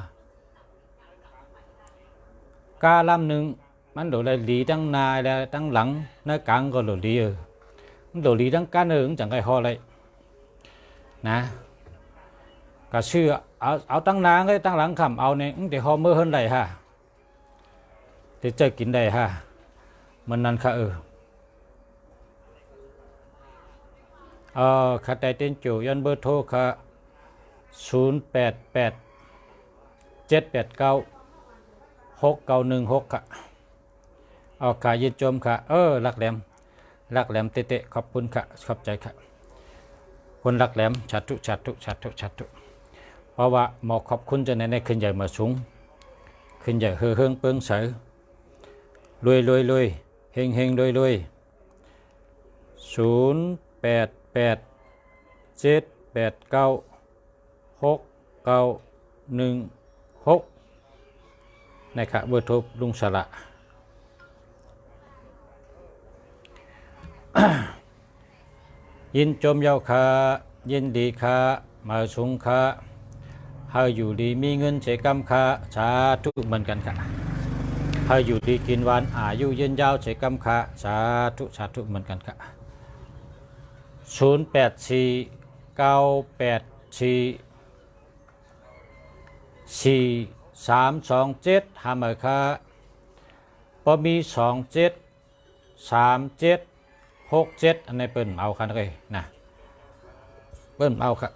กาลำหนึ่งมันโดดเลยหลีตั้งนาแล้วตั้งหลังในกลางก็โดดหลีมันโดดหลีตั้งก้านจังไงฮอเลยนะก็ชื่อเอาตั้งนางก็ตั้งหลังคำเอาเนี่ยเดี๋ยวฮอเมื่อเฮิรนไรเดี๋ยวจะกินได้มันนั่นค่ะขัดใจเต้นจูยันเบอร์โทรค่ะ0887896916ค่ะค่ะยินจมค่ะรักแหลมเตะขอบคุณค่ะขอบใจค่ะคนรักแหลมชัดทุเพราะว่าหมอขอบคุณจะในขึ้นใหญ่มาสูงขึ้นใหญ่เฮืองเปิ้งเสือรวยเฮงรวย0887896916 7896916นะครับเบอร์โทรลุงสระ ยินจมเยาคายินดีคามาสุงคาเฮาอยู่ดีมีเงินใช้กำคาสาธุเหมือนกันค่ะเฮาอยู่ดีกินหวานอายุยืนยาวใช้กำคาสาธุสาธุเหมือนกันค่ะ0849844327หาเมอค่ะพอมี273767อันนี้เปิ้นเอาคันเลยนะเปิ้นเอาค่ะ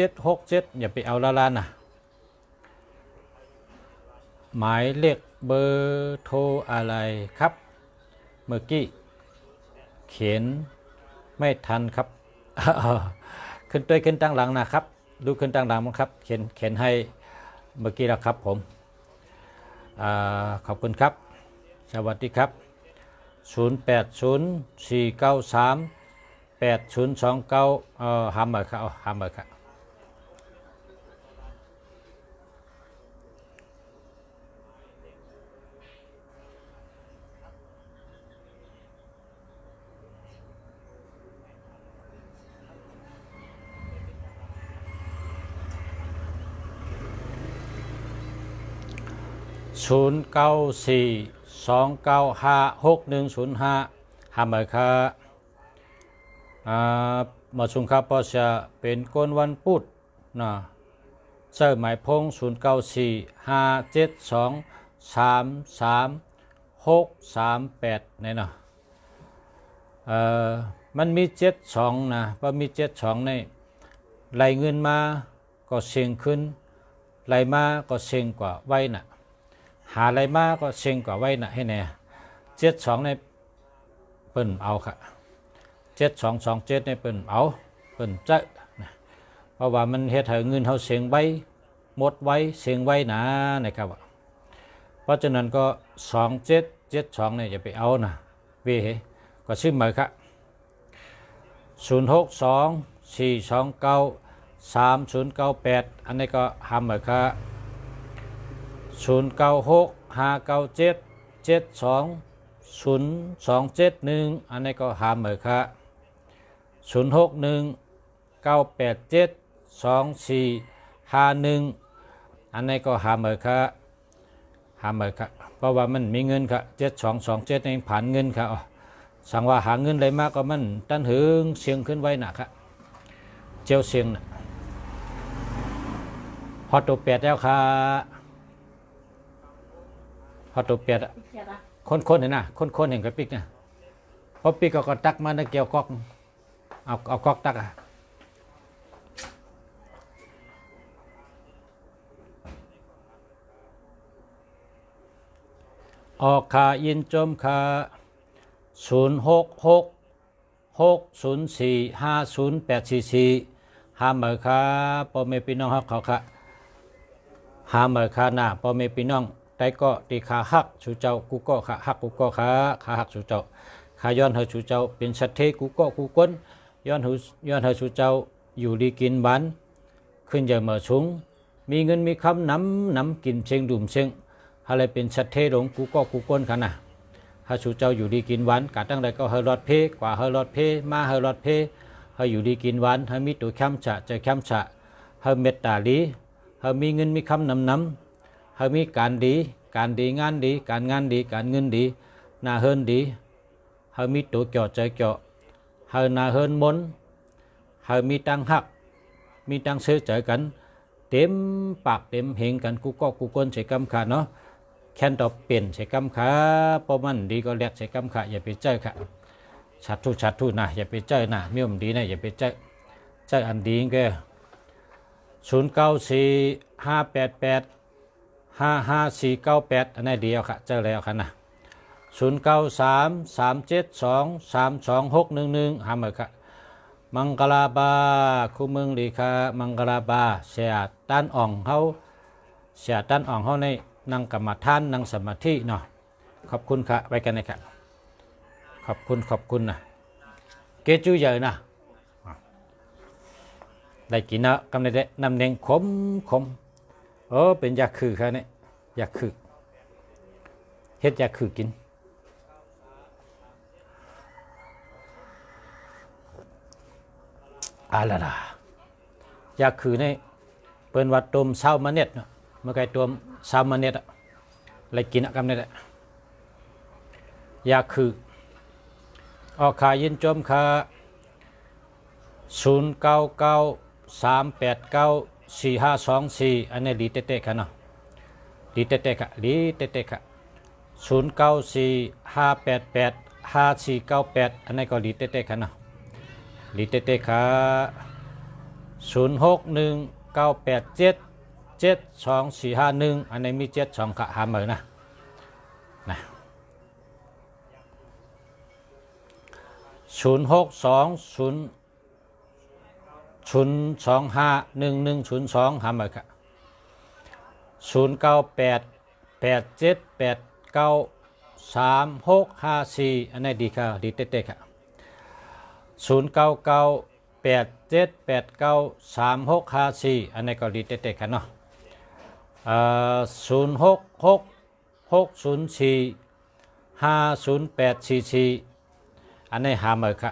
273767อย่าไปเอาละลานนะหมายเลขเบอร์โทรอะไรครับเมื่อกี้เขียนไม่ทันครับ ขึ้นตัวขึ้นตั้งหลังนะครับดูขึ้นตั้งหลังมั้งครับเขียนให้เมื่อกี้แล้วครับผมขอบคุณครับสวัสดีครับ0804938029หามเมอครับหามเมอครับ0942956105หามเมอครับมาสุงครับพอจะเป็นก้นวันพุธนะเสื้อหมายพง0945723368นี่เนาะมันมี72นะพอมี72ในไหลเงินมาก็เสียงขึ้นไหลมาก็เสียงกว่าไว้น่ะหาไหลมาก็เสียงกว่าไว้น่ะให้แน่72ในเปิ้นเอาค่ะ7227ในเปิ้นเอาเปิ้นเจอนะเพราะว่ามันเฮ็ดให้เงินเฮาเสียงไว้หมดไว้เสียงไว้นะนะครับเพราะฉะนั้นก็2772เนี่ยอย่าไปเอานะเวก็ซื้อมาครับ0624293098อันนี้ก็หามมาครับ096597720271อันนี้ก็หามมาครับ0619872451อันนี้ก็หามมาครับหามมาครับเพราะว่ามันมีเงินครับ7227เองผ่านเงินครับสั่งว่าหาเงินอะไรมากก็มันตั้นหึงเสียงขึ้นไว้หนักครับเจียวเสียงนะพอตัวเปียดแล้วครับพอตัวเปียดคนเห็นนะคนเห็นกับปิ๊กนะพอปิ๊กก็ตักมาในเกี่ยวก๊อกเอาก๊อกตักออกขายินจมขา0666045084หาเมอค่ะพ่อแม่พี่น้องฮักเขาค่ะหาเมอค่ะนะพ่อแม่พี่น้องแต่ก็ตีขาหักชูเจ้ากูก็ขาหักกูก็ขาหักชูเจ้าขาย้อนเฮาชูเจ้าเป็นสัตว์เทกูก็กูก้นย้อนเฮาชูเจ้าอยู่ดีกินบ้านขึ้นอย่าเมื่อชุงมีเงินมีคำน้ำกินเชียงดุ่มเชียงอะไรเป็นสัตว์เทหลงกูก็กูก้นค่ะนะถ้าชูเจ้าอยู่ดีกินหวานกะตั้งใดก็เฮรอดเพกว่าเฮรอดเพมาเฮรอดเพเฮอยู่ดีกินหวานเฮมีตัวแคมฉะใจแคมฉะเฮเมตตาดีเฮมีเงินมีคำน้ำเฮมีการดีงานดีการงานดีการเงินดีนาเฮินดีเฮมีตัวเจาะใจเจาะเฮนาเฮินมนเฮมีตังหักมีตังเสือใจกันเต็มปากเต็มเหงกันกูก็กูก้นใช้กำขาเนาะแค่นต่อเปลี่ยนใช้กำขาพอมันดีก็แลกใช้กำขาอย่าไปเจอค่ะชัดทุนะอย่าไปเจอนะมีมดีนะอย่าไปเจออันดีก็0945885498อันนี้เดียวค่ะเจอแล้วค่ะนะ0933723261หามาค่ะมังกลาบาคู่เมืองดีค่ะมังกลาบาเสียต้านอ่องเขาในนั่งกรรมฐานนั่งสมาธิเนาะขอบคุณค่ะไว้กันเลยค่ะขอบคุณนะ เกจูเยอะนะได้กินนะกำเนิดน้ำเนียงขมเป็นยาคือครับเนี่ยยาคือเฮ็ดยาคือกินอะไรล่ะยาคือเนี่ยเป็นวัดต้มเช้ามาเน็ตเมื่อไก่ต้มเช้ามาเน็ตอะไรกินอะกำเนิดยาคือออกขายยินจมค่ะ0993894524อันนี้ดีเตะๆค่ะเนาะดีเตะๆค่ะดีเตะๆค่ะ0945885498อันนี้ก็ดีเตะๆค่ะเนาะดีเตะๆค่ะ0619877241อันนี้มี72ค่ะหาเหมือนนะ0620251102หาเหมือนค่ะ0988789365อันนี้ดีค่ะดีเตะๆค่ะ0998789365อันนี้ก็ดีเตะๆค่ะเนาะ0666045084อันนี้หาเหมือนค่ะ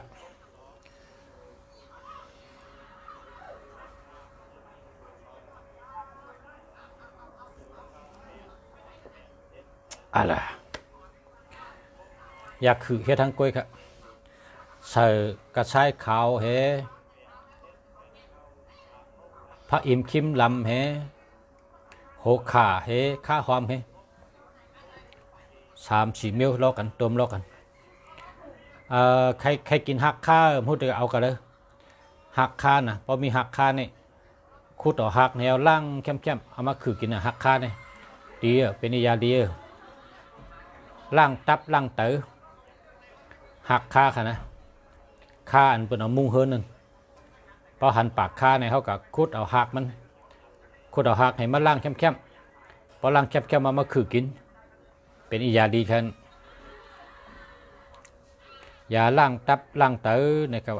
อะไรอยากคือเฮ็ดทั้งกล้วยครับใส่กระชายขาวเฮพระอิมคิมลำเฮโหขาเฮข้าความเฮ3-4เมลล้อกันต้มล้อกันใครกินหักข้าพูดเอากันเลยหักข้านะพอมีหักข้านี่คูดต่อหักแนวล่างเข้มๆเอามาคือกินหักข้านี่ดีเป็นยาดีล่างตับล่างเต๋อหักข้าค่ะนะข้าอันเป็นเอามุ้งเฮินนั่นพอหันปากข้าเนี่ยเขากับคูดเอาหักมันคูดเอาหักให้มันล่างเข้มๆพอล่างเข้มๆมาคือกินเป็นยาดีแค่ยาล่างตับล่างเต๋อเนี่ยครับ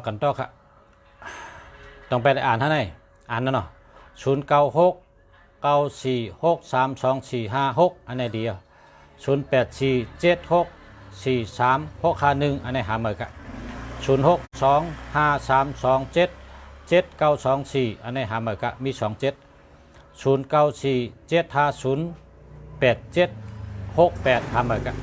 กันต่อครับต้องไปอ่านท่านไหนอ่านนั่นเนาะ0969463245อันไหนดี0847643651อันไหนหาเหมือนกัน0625327794อันไหนหาเหมือนกันมี27 0947508768หาเหมือนกัน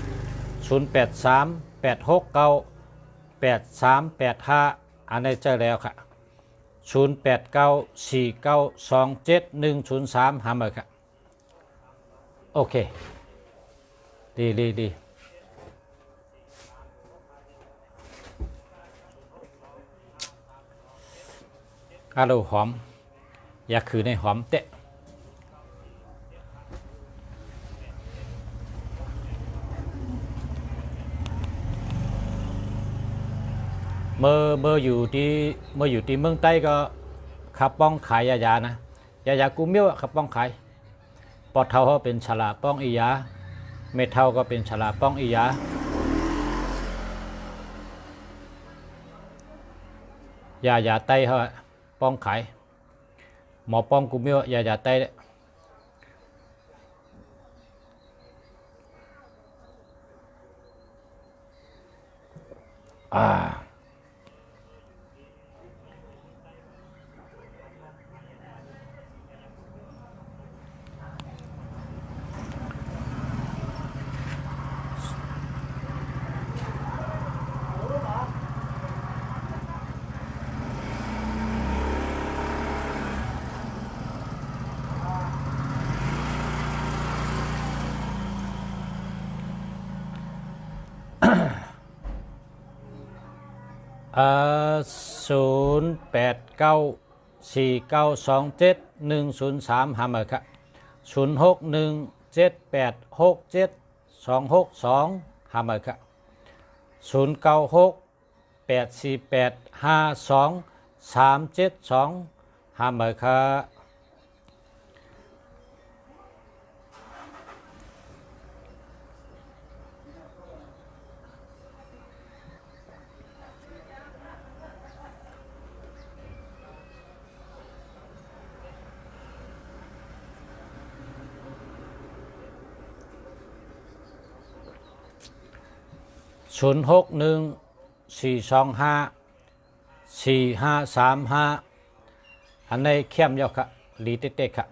0838698385อันนี้เจอแล้วค่ะ0894927103หาเหมือนกันโอเคดีอาลูหอมอยากคือในหอมเตะเมื่ออยู่ที่เมืองใต้ก็ขับป้องขายยานะยากูเมียวขับป้องขายปอดเท่าเขาเป็นฉลาป้องอียาเม็ดเท่าก็เป็นฉลาป้องอียายาไต้เขาป้องขายหมอป้องกูเมียวยาไต้0894927103หาเหมือนกัน0617867262หาเหมือนกัน 096 848 52 372หาเมอค่ะ061 425 4535อันในเข้มยอกค่ะลีเต็กๆค่ะ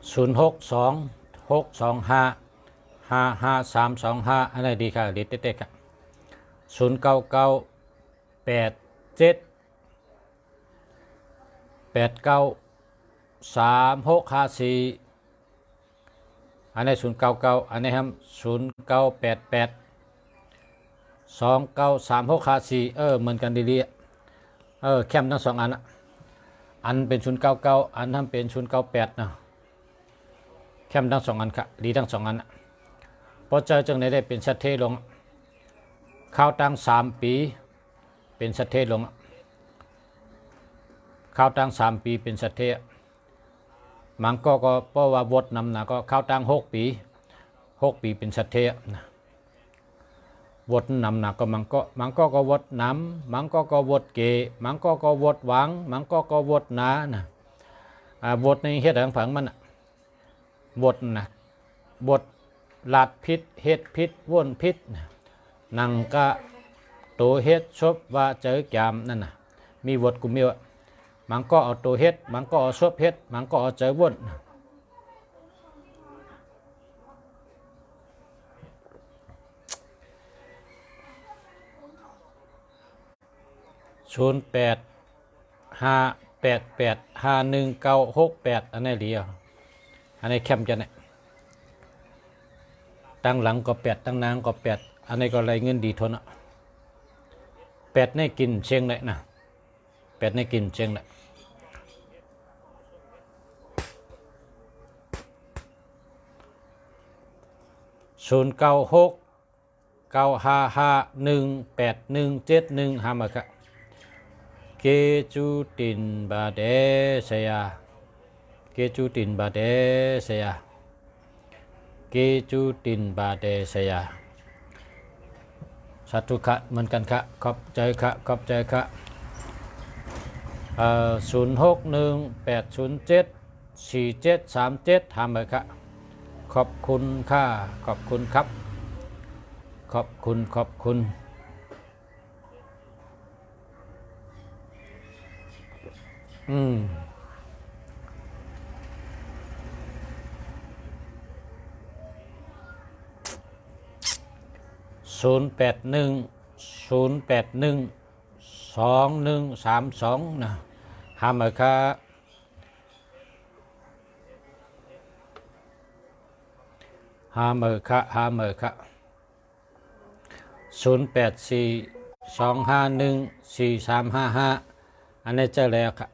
062 625 55 325อันไหนดีค่ะลีเต็กๆค่ะ099 87 89 3654อันนี้099อันนี้ครับ0988 293654เหมือนกันดีๆแคมทั้งสองอันอันเป็น099อันทำเป็น098นะแคมทั้งสองอันค่ะดีทั้งสองอันพอเจอจังไหนได้เป็นสัตเทลงข้าวตั้ง3 ปีเป็นสัตเทลงข้าวตั้ง3 ปีเป็นสัตเทมังก็เพราะว่าวดนำนะก็ข้าวตั้ง6 ปีเป็นสัตเทวดนำนะก็มังก็วดน้ำมังก็วดเกมังก็วดหวังมังก็วดนานะวดในเฮ็ดทางฝังมันวดนะวดลาดพิษเฮ็ดพิษว่นพิษนังกะโตเฮ็ดชบว่าเจอแกมนั่นน่ะมีวดกุมิวมังก็เอาโตเฮ็ดมังก็เอาชบเฮ็ดมังก็เอาเจอว่น0858851968อันนี้เดียวอันนี้แคมจะเนี่ยตั้งหลังก็8ตั้งนางก็8อันนี้ก็ไรเงินดีทน8ในกินเชียงเลยนะ8ในกินเชียงเลย096 955 1817หามาค่ะเกจูตินบาเดเซียเกจูตินบาเดเซียเกจูตินบาเดเซียสาธุค่ะเหมือนกันค่ะขอบใจค่ะขอบใจค่ะ061 807 4737ทำเลยค่ะขอบคุณค่ะขอบคุณครับขอบคุณ081 2132นะหามาค่ะหาเมอค่ะ0842514355อันนี้เจอแล้วค่ะ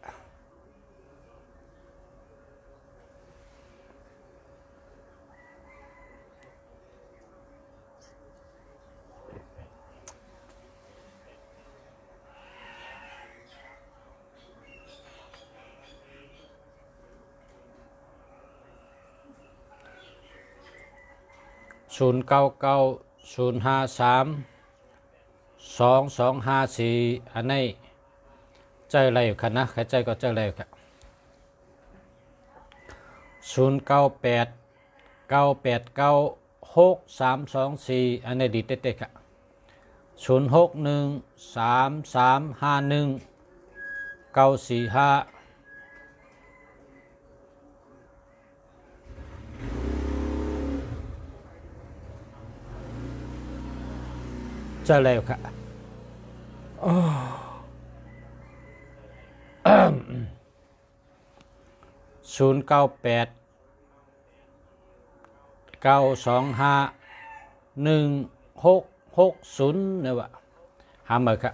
0990532254อันนี้เจออะไรอยู่ค่ะนะใครใจก็เจออะไรอยู่ค่ะ0989896324อันนี้ดีเต็กๆค่ะ 0613351945จะแล้วค่ะ0989251660เนี่ยวะหามาค่ะ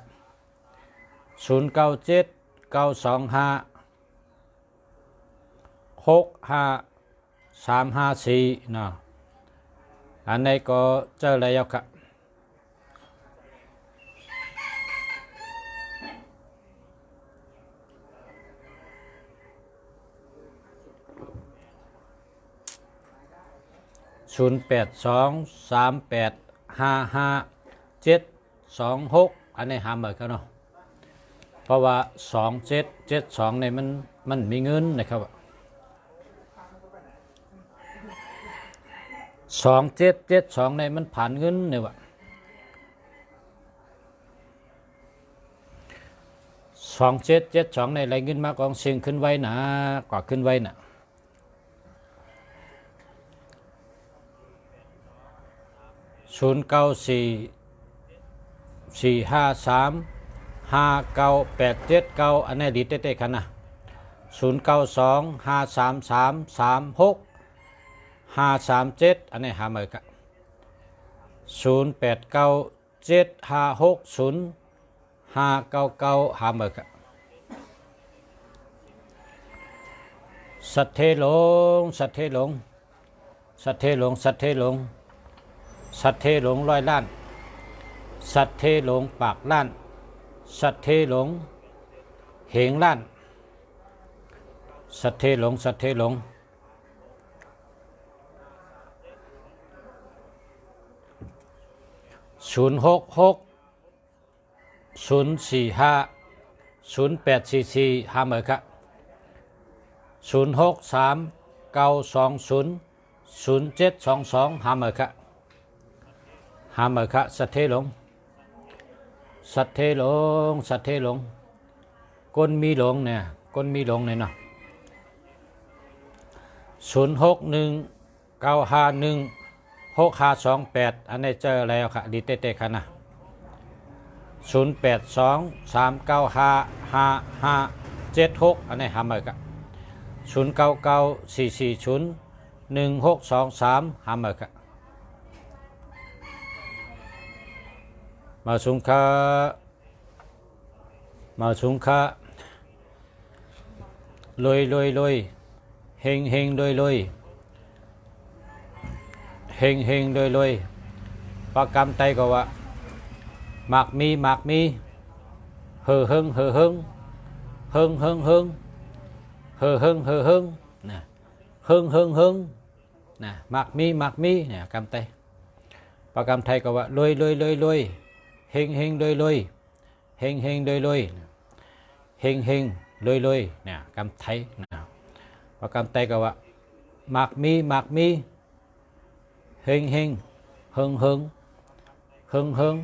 0979256354เนาะอันนี้ก็เจอแล้วค่ะ0823855726อันนี้หามาค่ะเนาะเพราะว่า2772เนี่ยมันมีเงินนะครับ2772เนี่ยมันผ่านเงินเนี่ยวะ2772ในรายเงินมากองเสียงขึ้นไว้นะกว่าขึ้นไว้นะ0944535987อันนี้ดีเต้ๆกันนะ09253336 537อันนี้หามาครับ0897560599หามาครับสัทเทหลงสัทเทหลงสัทเทหลงสัทเทหลงสัทเทหลงร้อยล้านสัทเทหลงปากล้านสัทเทหลงเหงล้านสัทเทหลงสัทเทหลง0660450844หามาครับ0639200722หามาครับหามาครับสัทเทหลงสัทเทหลงสัทเทหลงก้นมีหลงเนี่ยก้นมีหลงเนี่ยเนาะ0619516528อันนี้เจอแล้วค่ะดีเต้ๆค่ะนะ0823955576อันนี้หามาครับ0994401623หามาครับมาสุงคามาสุงคาลอยลอยลอยเฮงเฮงลอยลอยเฮงเฮงลอยลอยประกำไตก็ว่าหมากมีหมากมีเฮอเฮงเฮอเฮงเฮงเฮงเฮงเฮอเฮงเฮอเฮงนะเฮงเฮงเฮงนะหมากมีหมากมีเนี่ยกำไตประกำไทยก็ว่าลอยลอยลอยลอยเฮงเฮงลอยลอยเฮงเฮงลอยลอยเฮงเฮงลอยลอยเนี่ยกำไทยนะประกำไตก็ว่าหมากมีหมากมีเฮงเฮงเฮงเฮงเฮงเฮง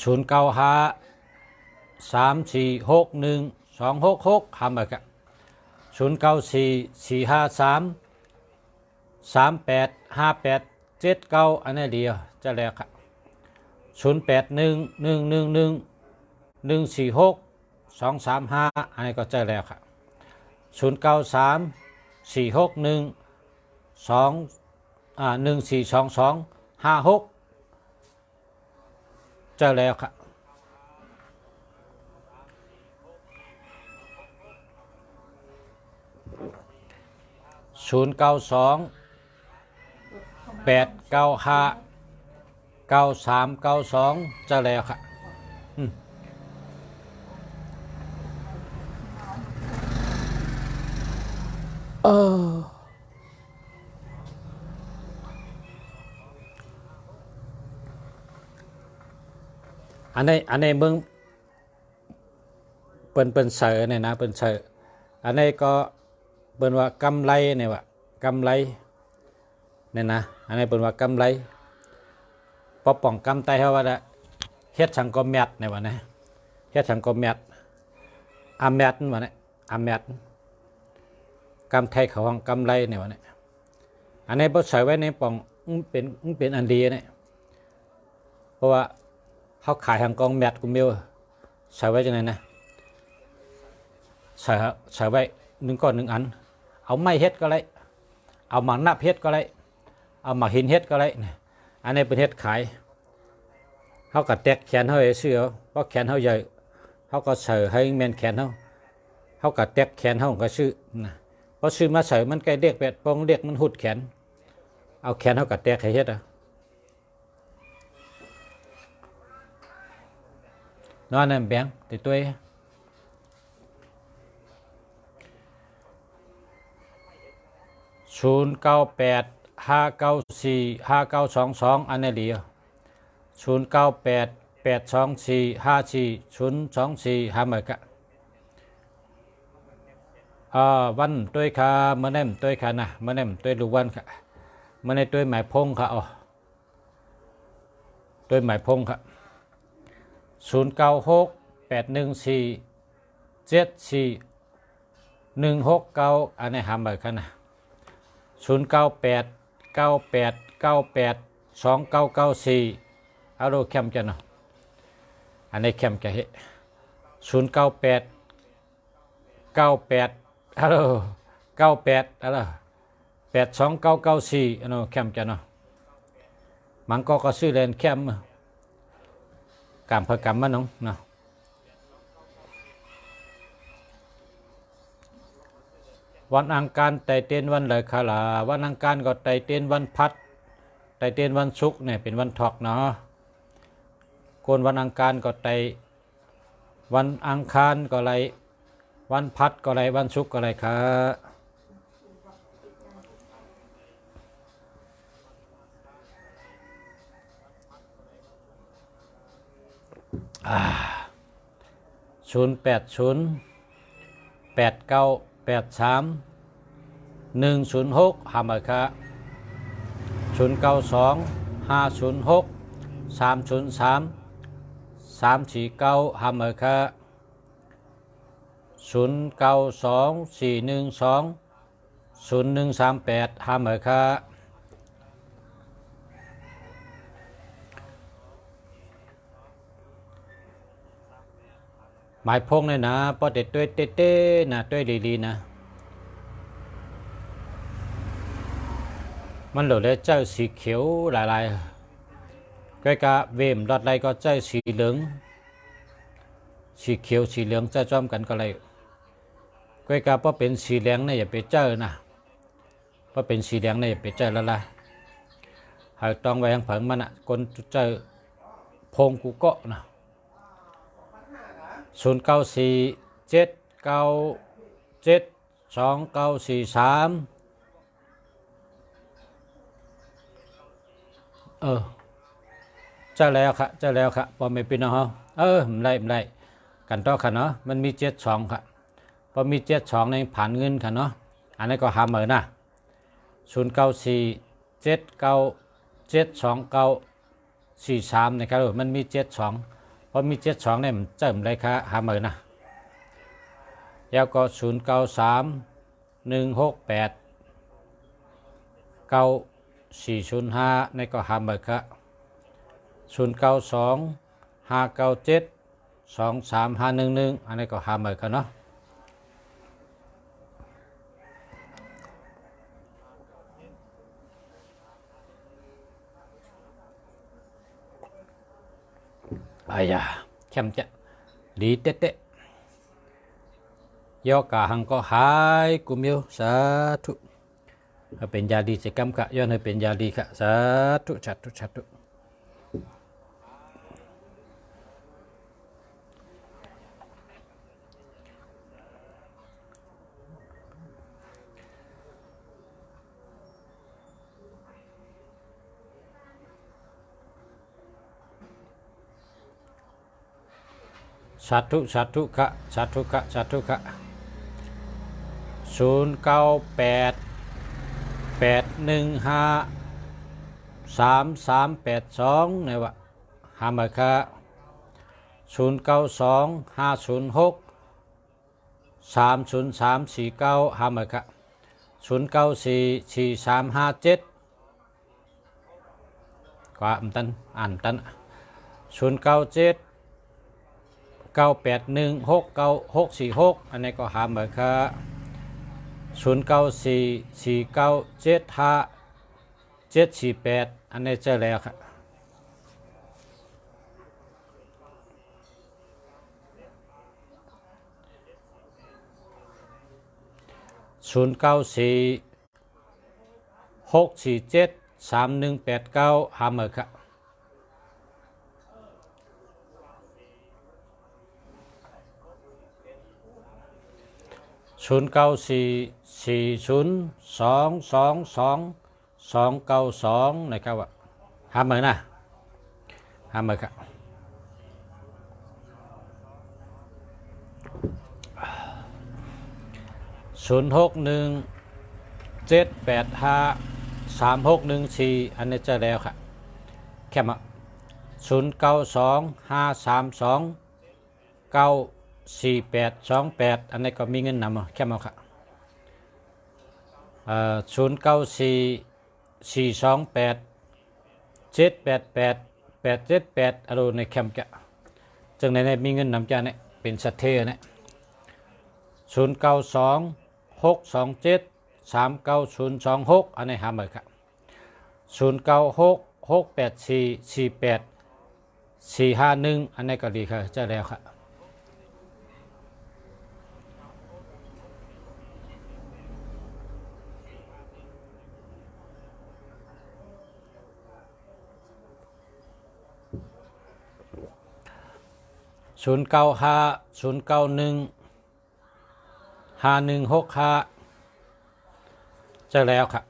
0953461266หามาครับ094453385879อันนี้เดียวจะแล้วครับ081111146235อันนี้ก็เจอแล้วครับ093461142256เจอแล้วครับ0928959392จะแล้วครับอันนี้มึงเป็นเสือเนี่ยนะเป็นเสืออันนี้ก็เป็นว่ากำไรเนี่ยว่ากำไร เนี่ยนะอันนี้เป็นว่ากำไรปอป่องกำไตเฮาว่าละเฮ็ดสังกอมแมทในวันนี้เฮ็ดสังกอมแมทอาแมทวันนี้อาแมทกำไทยเขาห้องกำไรในวันนี้อันนี้บ่ใส่ไว้ในป่องเป็นอันดีเนี่ยเพราะว่าเขาขายทางกองแมทกูมิวใส่ไว้จังไงนะใส่ไว้1 ก้อน 1 อันเอาไม้เฮ็ดก็ได้เอาหมากนับเฮ็ดก็ได้เอาหมากหินเฮ็ดก็ได้อันนี้เป็นเฮ็ดขายเขาก็แตกแขนเขาให้ซื้อเพราะแขนเขาใหญ่เขาก็ใส่ให้แม่นแขนเขาก็แตกแขนเขาก็ซื้อนะเพราะซื้อมาใส่มันใกล้เด็กแบบปองเด็กมันหุดแขนเอาแขนเขาก็แตกให้เฮ็ดนอนนั่นแบงติดตัว0985945922อันนี้ดี098824540024หาเหมือนกันวันตัวค่ะเมื่อนั้นตัวค่ะนะเมื่อนั้นตัวลูกวันค่ะเมื่อนั้นตัวหมายพงค่ะตัวหมายพงค่ะ096814746169อันนี้หาเหมือนกันนะ0989898294เอาโลแคมกันเนาะอันนี้แคมกันเห098988เอาโล98เอาโล82994อันนั้นแคมกันเนาะมันก็ซื้อเลนแคมกำเพื่อกำมันน้องเนาะวันอังคารไต่เต้นวันเลยขาลาวันอังคารก็ไต่เต้นวันพัดไต่เต้นวันศุกร์เนี่ยเป็นวันถอกเนาะโกนวันอังคารก็ไต่วันอังคารก็ไรวันพัดก็ไรวันศุกร์ก็ไรครับ0808983 106หามาค่ะ092306303349หามาค่ะ0924120138หามาค่ะหมายพงเลยนะพอเด็ดตัวเต้ๆนะตัวดีๆนะมันเหลือเลยเจ้าสีเขียวหลายๆก็กะเวมดอดไรก็เจ้าสีเหลืองสีเขียวสีเหลืองเจ้าจ้อมกันก็เลยก็กะพอเป็นสีเหลืองเนี่ยอย่าไปเจอนะพอเป็นสีเหลืองเนี่ยอย่าไปเจอแล้วล่ะหากต้องไว้ทางเผิงมันอ่ะคนเจอพงกูก็นะ0947972943เจ้าแล้วค่ะพอไม่เป็นเนาะไม่ได้กันต่อค่ะเนาะมันมี72ค่ะพอมี72ในผ่านเงินค่ะเนาะอันนี้ก็หาเหมือนนะ0947972943นะครับมันมี72พอมี72เนี่ยมันเติมได้ค่ะหาเหมือนนะแล้วก็0931689405ในก็หาเหมือนค่ะ0925972311อันนี้ก็หาเหมือนกันเนาะเข้มจะดีเต๊ะยอกาหังก็หายกุมิวสาธุเป็นยาดีจะกำกะย้อนให้เป็นยาดีค่ะสาธุชัดสาธุค่ะ09881584 3382เนี่ยวะหามาค่ะ092506304349หามาค่ะ094437ก็อ่านตัน0979816946อันนี้ก็หามาค่ะ0944975748อันนี้เจอแล้วครับ0946473189หามาค่ะ094402222292นะครับว่าหามานะหามาครับ0617853614อันนี้เจอแล้วครับแค่มา092532942828อันนี้ก็มีเงินนำแค่มาครับ094428788878อารมณ์ในแคมป์แกจึงในมีเงินนำจาเนี่ยเป็นสัตเทเนี่ย0926273926อันนี้หามาครับ0966844851อันนี้ก็ดีครับเจอแล้วครับ0950915165เจอแล้วครับ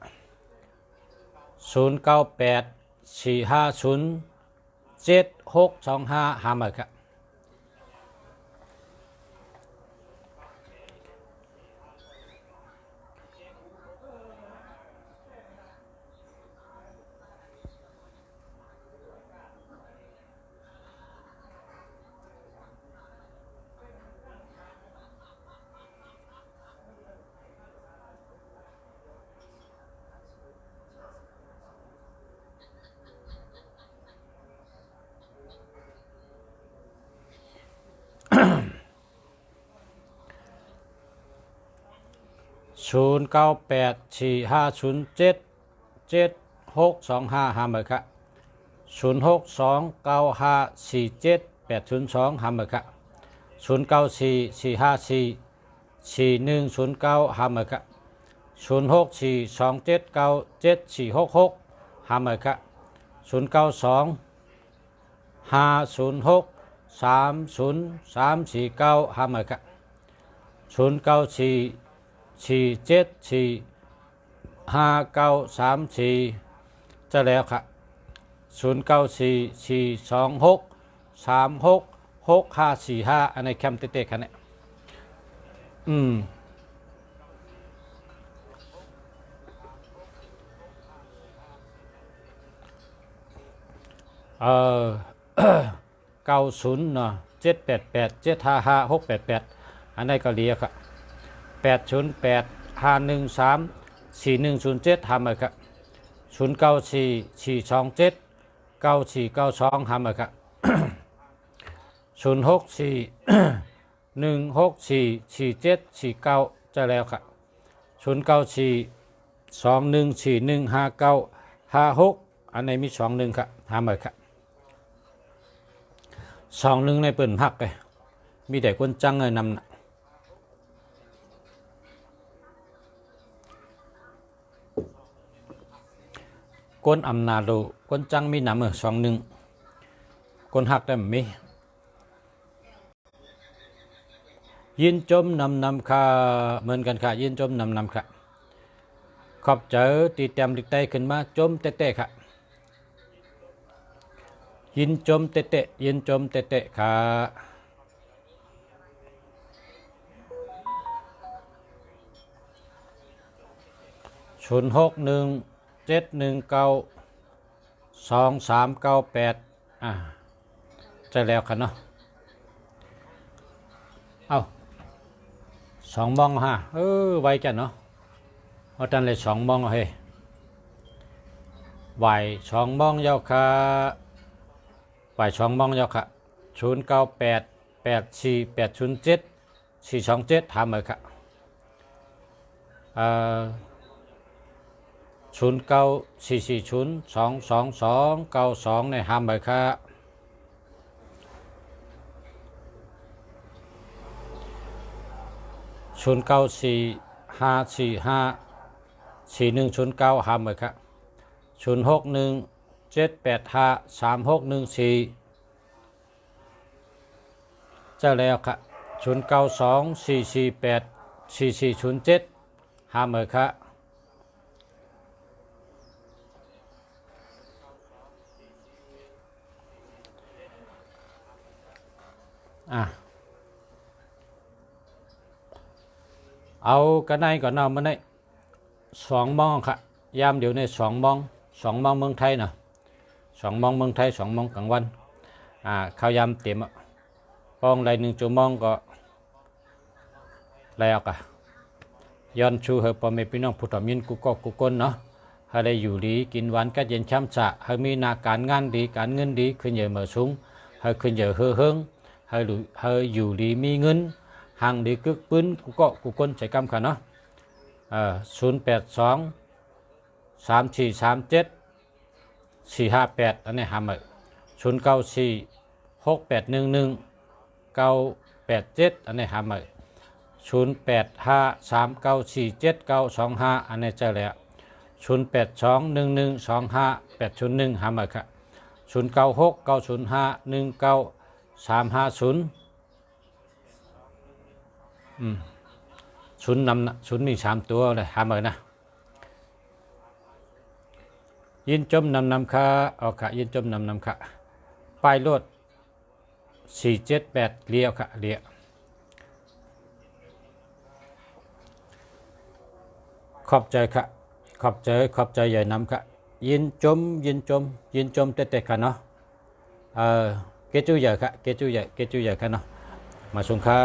0984507625หามาครับ098450772625หามาครับ0629547802หามาครับ0944544109หามาครับ0642797466หามาครับ092506304349หามาครับ0944474593จะแล้วครับ094426366545อันในแคมป์เต้ๆคันเนี่ย90เนาะ788755688อันนี้ก็เรียกครับ808513410 ทำเลยครับ0944279492ทำเลยครับ0641644749จะแล้วครับ094214159556อันนี้มี21ครับทำเลยครับ21ในเปิ่นพักเลยมีแต่คนจังเลยนำนะก้นอำนาจดูก้นจังมีนำ21ก้นหักได้ไหมยินจมนำค่ะเหมือนกันค่ะยินจมนำค่ะขอบเจอตีเต็มติดใจขึ้นมาจมเตะๆค่ะยินจมเตะยินจมเตะค่ะ061719 2398ใช่แล้วครับเนาะเอา2 โมงฮะไวจังเนาะเอาตันเลย2 โมงเฮ้ยบ่าย2 โมงยาวค่ะบ่าย2 โมงยาวค่ะ09884807 ถามเลยค่ะ0944022292ในห้ามเลยค่ะ0945454109ห้ามเลยค่ะ0617853614เจ้าแล้วค่ะ0924484407ห้ามเลยค่ะเอากันได้ก่อนเนาะมันได้2 โมงค่ะยามเดี๋ยวใน2 โมง2 โมงเมืองไทยเนาะ2 โมงเมืองไทย2 โมงกลางวันเข้ายามเต็มป้องได้1 ชั่วโมงก็แล้วกะย้อนชูเฮอพ่อแม่พี่น้องผู้ทำยินกุกกุกคนเนาะให้ได้อยู่ดีกินหวานก็เย็นช้ำสะให้มีนาการงานดีการเงินดีขึ้นเยอะมาสูงให้ขึ้นเยอะเฮืองให้อยู่ดีมีเงินห่างดีกึกปืนกุกคนใช้กำค่ะเนาะ0823437 458อันนี้หามา0946811987อันนี้หามา0853947925อันนี้เจอแล้ว0821125801หามาค่ะ0969051930ศูนย์มี3 ตัวเลยหามานะยินจมนำค่ะเอาค่ะยินจมนำค่ะป้ายรถ478เลี้ยวค่ะเลี้ยวขอบใจค่ะขอบใจใหญ่นำค่ะยินจมเตะค่ะเนาะเกจูใหญ่ค่ะเกจูใหญ่ค่ะเนาะมาส่งค่ะ